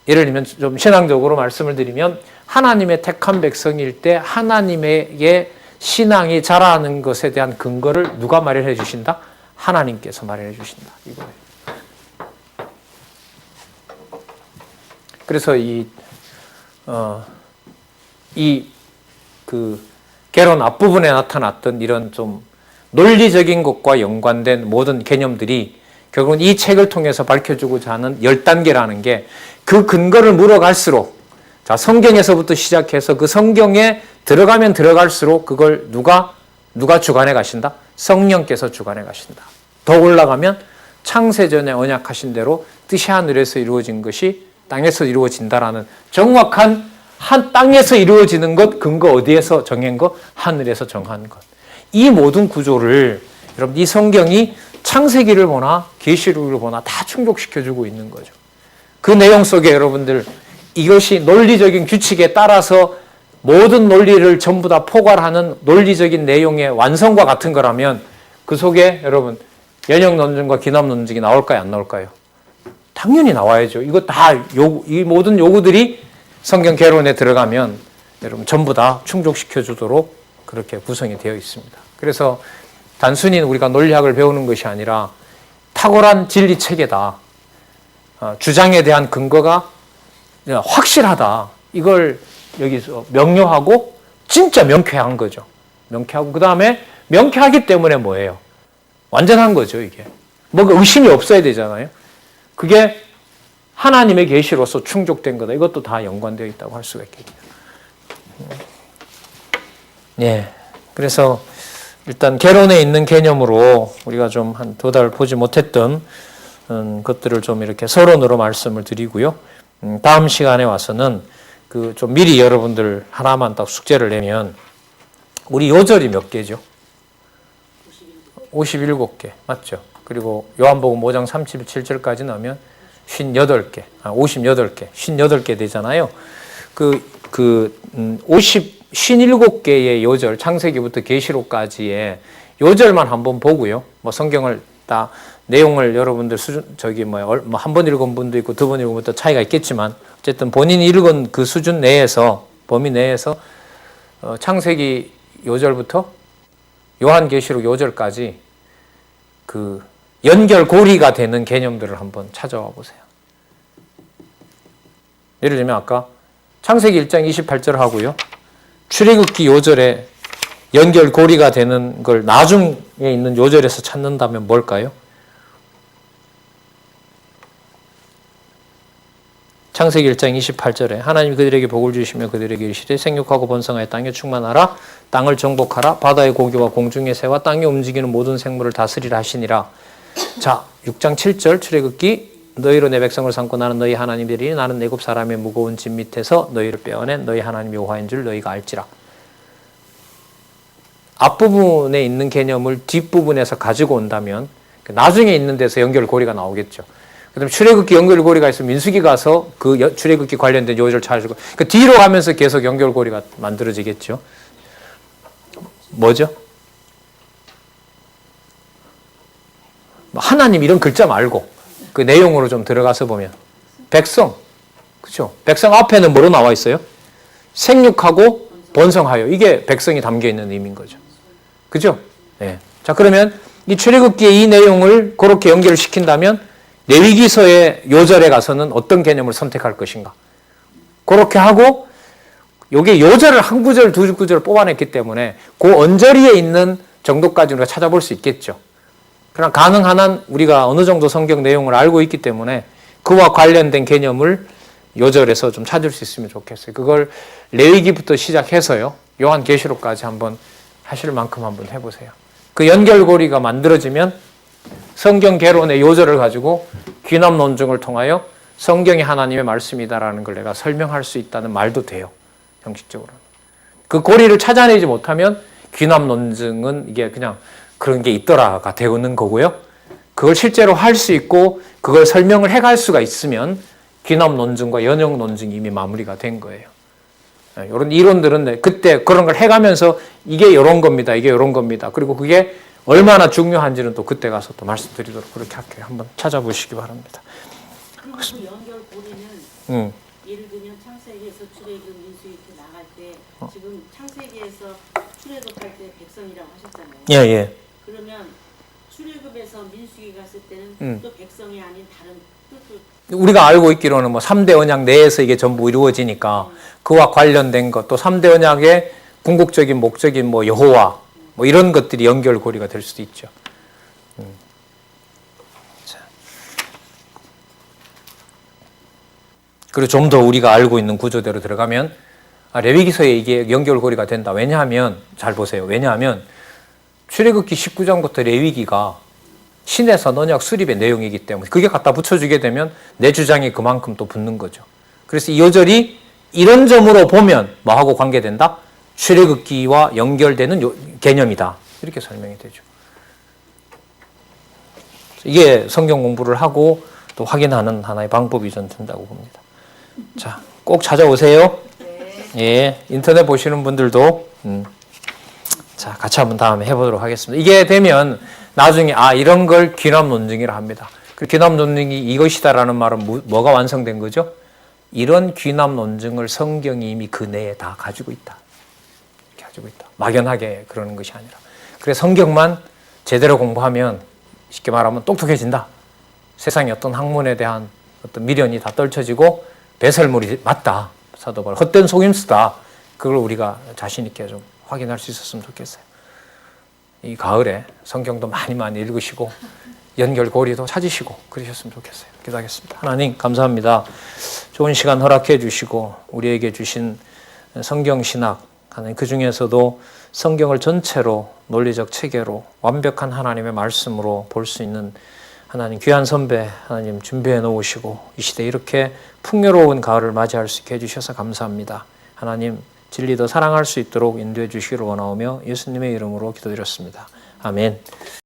예를 들면 좀 신앙적으로 말씀을 드리면 하나님의 택한 백성일 때 하나님에게 신앙이 자라는 것에 대한 근거를 누가 마련해 주신다? 하나님께서 마련해 주신다. 이거예요. 그래서 개론 앞부분에 나타났던 이런 좀 논리적인 것과 연관된 모든 개념들이 결국은 이 책을 통해서 밝혀주고자 하는 10단계라는 게 그 근거를 물어갈수록 자, 성경에서부터 시작해서 그 성경에 들어가면 들어갈수록 그걸 누가 주관해 가신다? 성령께서 주관해 가신다. 더 올라가면 창세전에 언약하신 대로 뜻이 하늘에서 이루어진 것이 땅에서 이루어진다라는 정확한 한 땅에서 이루어지는 것, 근거 어디에서 정한 것? 하늘에서 정한 것. 이 모든 구조를 여러분 이 성경이 창세기를 보나 계시록을 보나 다 충족시켜주고 있는 거죠. 그 내용 속에 여러분들 이것이 논리적인 규칙에 따라서 모든 논리를 전부 다 포괄하는 논리적인 내용의 완성과 같은 거라면 그 속에 여러분 연역 논증과 기남 논증이 나올까요? 안 나올까요? 당연히 나와야죠. 이거 다 이 모든 요구들이 성경 개론에 들어가면 여러분 전부 다 충족시켜 주도록 그렇게 구성이 되어 있습니다. 그래서 단순히 우리가 논리학을 배우는 것이 아니라 탁월한 진리 체계다. 주장에 대한 근거가 확실하다. 이걸 여기서 명료하고 진짜 명쾌한 거죠. 명쾌하고 그 다음에 명쾌하기 때문에 뭐예요? 완전한 거죠, 이게. 뭔가 의심이 없어야 되잖아요. 그게 하나님의 계시로서 충족된 거다. 이것도 다 연관되어 있다고 할 수가 있겠죠. 예. 그래서 일단 개론에 있는 개념으로 우리가 좀 한 두 달 보지 못했던 것들을 좀 이렇게 서론으로 말씀을 드리고요. 다음 시간에 와서는 그 좀 미리 여러분들 하나만 딱 숙제를 내면 우리 요절이 몇 개죠? 57개. 맞죠? 그리고 요한복음 5장 37절까지 나오면 58개. 58개 되잖아요. 57개의 요절, 창세기부터 계시록까지의 요절만 한번 보고요. 뭐 성경을 다 내용을 여러분들 한 번 읽은 분도 있고 두 번 읽은 분도 차이가 있겠지만 어쨌든 본인이 읽은 그 수준 내에서 범위 내에서 창세기 요절부터 요한계시록 요절까지 그 연결고리가 되는 개념들을 한번 찾아와 보세요. 예를 들면 아까 창세기 1장 28절 하고요. 출애굽기 요절에 연결고리가 되는 걸 나중에 있는 요절에서 찾는다면 뭘까요? 창세기 1장 28절에 하나님이 그들에게 복을 주시며 그들에게 이르시되 생육하고 번성하여 땅에 충만하라 땅을 정복하라 바다의 고기와 공중의 새와 땅에 움직이는 모든 생물을 다스리라 하시니라. 자, 6장 7절 출애굽기 너희로 내 백성을 삼고 나는 너희 하나님이니 나는 애굽 사람의 무거운 짐 밑에서 너희를 빼어낸 너희 하나님 여호와인 줄 너희가 알지라. 앞부분에 있는 개념을 뒷부분에서 가지고 온다면 나중에 있는 데서 연결고리가 나오겠죠. 그다음에 출애굽기 연결고리가 있으면 민수기 가서 그 출애굽기 관련된 요절을 찾아주고 그 뒤로 가면서 계속 연결고리가 만들어지겠죠. 뭐죠? 하나님 이런 글자 말고 그 내용으로 좀 들어가서 보면 백성, 그렇죠? 백성 앞에는 뭐로 나와 있어요? 생육하고 번성하여. 이게 백성이 담겨 있는 의미인 거죠. 그죠? 네. 자, 그러면 이 출애굽기의 이 내용을 그렇게 연결을 시킨다면 레위기서의 요절에 가서는 어떤 개념을 선택할 것인가? 그렇게 하고 요게 요절을 한 구절, 두 구절을 뽑아냈기 때문에 그 언저리에 있는 정도까지 우리가 찾아볼 수 있겠죠. 그러나 가능한 한 우리가 어느 정도 성경 내용을 알고 있기 때문에 그와 관련된 개념을 요절에서 좀 찾을 수 있으면 좋겠어요. 그걸 레위기부터 시작해서요. 요한계시록까지 한번 하실 만큼 한번 해보세요. 그 연결고리가 만들어지면 성경 개론의 요절을 가지고 귀남 논증을 통하여 성경이 하나님의 말씀이다라는 걸 내가 설명할 수 있다는 말도 돼요. 형식적으로. 그 고리를 찾아내지 못하면 귀남 논증은 이게 그냥 그런 게 있더라가 되는 거고요. 그걸 실제로 할 수 있고 그걸 설명을 해갈 수가 있으면 귀남 논증과 연역 논증이 이미 마무리가 된 거예요. 이런 이론들은 그때 그런 걸 해가면서 이게 이런 겁니다. 이게 이런 겁니다. 그리고 그게 얼마나 중요한지는 또 그때 가서 또 말씀드리도록 그렇게 할게요. 한번 찾아보시기 바랍니다. 그리고 그 연결고리는 예를 들면 창세기에서 출애굽 민수기 이렇게 나갈 때 지금 창세기에서 출애굽할 때 백성이라고 하셨잖아요. 예, 예. 그러면 출애굽에서 민수기 갔을 때는 또 백성이 아닌 다른 뜻도 우리가 알고 있기로는 뭐 3대 언약 내에서 이게 전부 이루어지니까 그와 관련된 것, 또 3대 언약의 궁극적인 목적인 뭐 여호와 뭐 이런 것들이 연결고리가 될 수도 있죠. 자. 그리고 좀 더 우리가 알고 있는 구조대로 들어가면 레위기서에 이게 연결고리가 된다. 왜냐하면 잘 보세요. 왜냐하면 출애굽기 19장부터 레위기가 신에서 언약 수립의 내용이기 때문에 그게 갖다 붙여주게 되면 내 주장이 그만큼 또 붙는 거죠. 그래서 이 요절이 이런 점으로 보면 뭐하고 관계된다? 출애굽기와 연결되는 개념이다. 이렇게 설명이 되죠. 이게 성경 공부를 하고 또 확인하는 하나의 방법이 전 된다고 봅니다. 자, 꼭 찾아오세요. 네. 예, 인터넷 보시는 분들도 자, 같이 한번 다음에 해보도록 하겠습니다. 이게 되면 나중에 이런 걸 귀남 논증이라 합니다. 그 귀남 논증이 이것이다라는 말은 뭐가 완성된 거죠? 이런 귀남 논증을 성경이 이미 그 내에 다 가지고 있다. 이렇게 가지고 있다. 막연하게 그러는 것이 아니라. 그래서 성경만 제대로 공부하면 쉽게 말하면 똑똑해진다. 세상의 어떤 학문에 대한 어떤 미련이 다 떨쳐지고 배설물이 맞다. 사도 바울 헛된 속임수다. 그걸 우리가 자신 있게 좀 확인할 수 있었으면 좋겠어요. 이 가을에 성경도 많이 읽으시고 연결고리도 찾으시고 그러셨으면 좋겠어요. 기도하겠습니다. 하나님 감사합니다. 좋은 시간 허락해 주시고 우리에게 주신 성경신학, 하나님 그 중에서도 성경을 전체로 논리적 체계로 완벽한 하나님의 말씀으로 볼 수 있는 하나님 귀한 선배 하나님 준비해 놓으시고 이 시대에 이렇게 풍요로운 가을을 맞이할 수 있게 해주셔서 감사합니다. 하나님 진리 더 사랑할 수 있도록 인도해 주시기를 원하오며 예수님의 이름으로 기도드렸습니다. 아멘.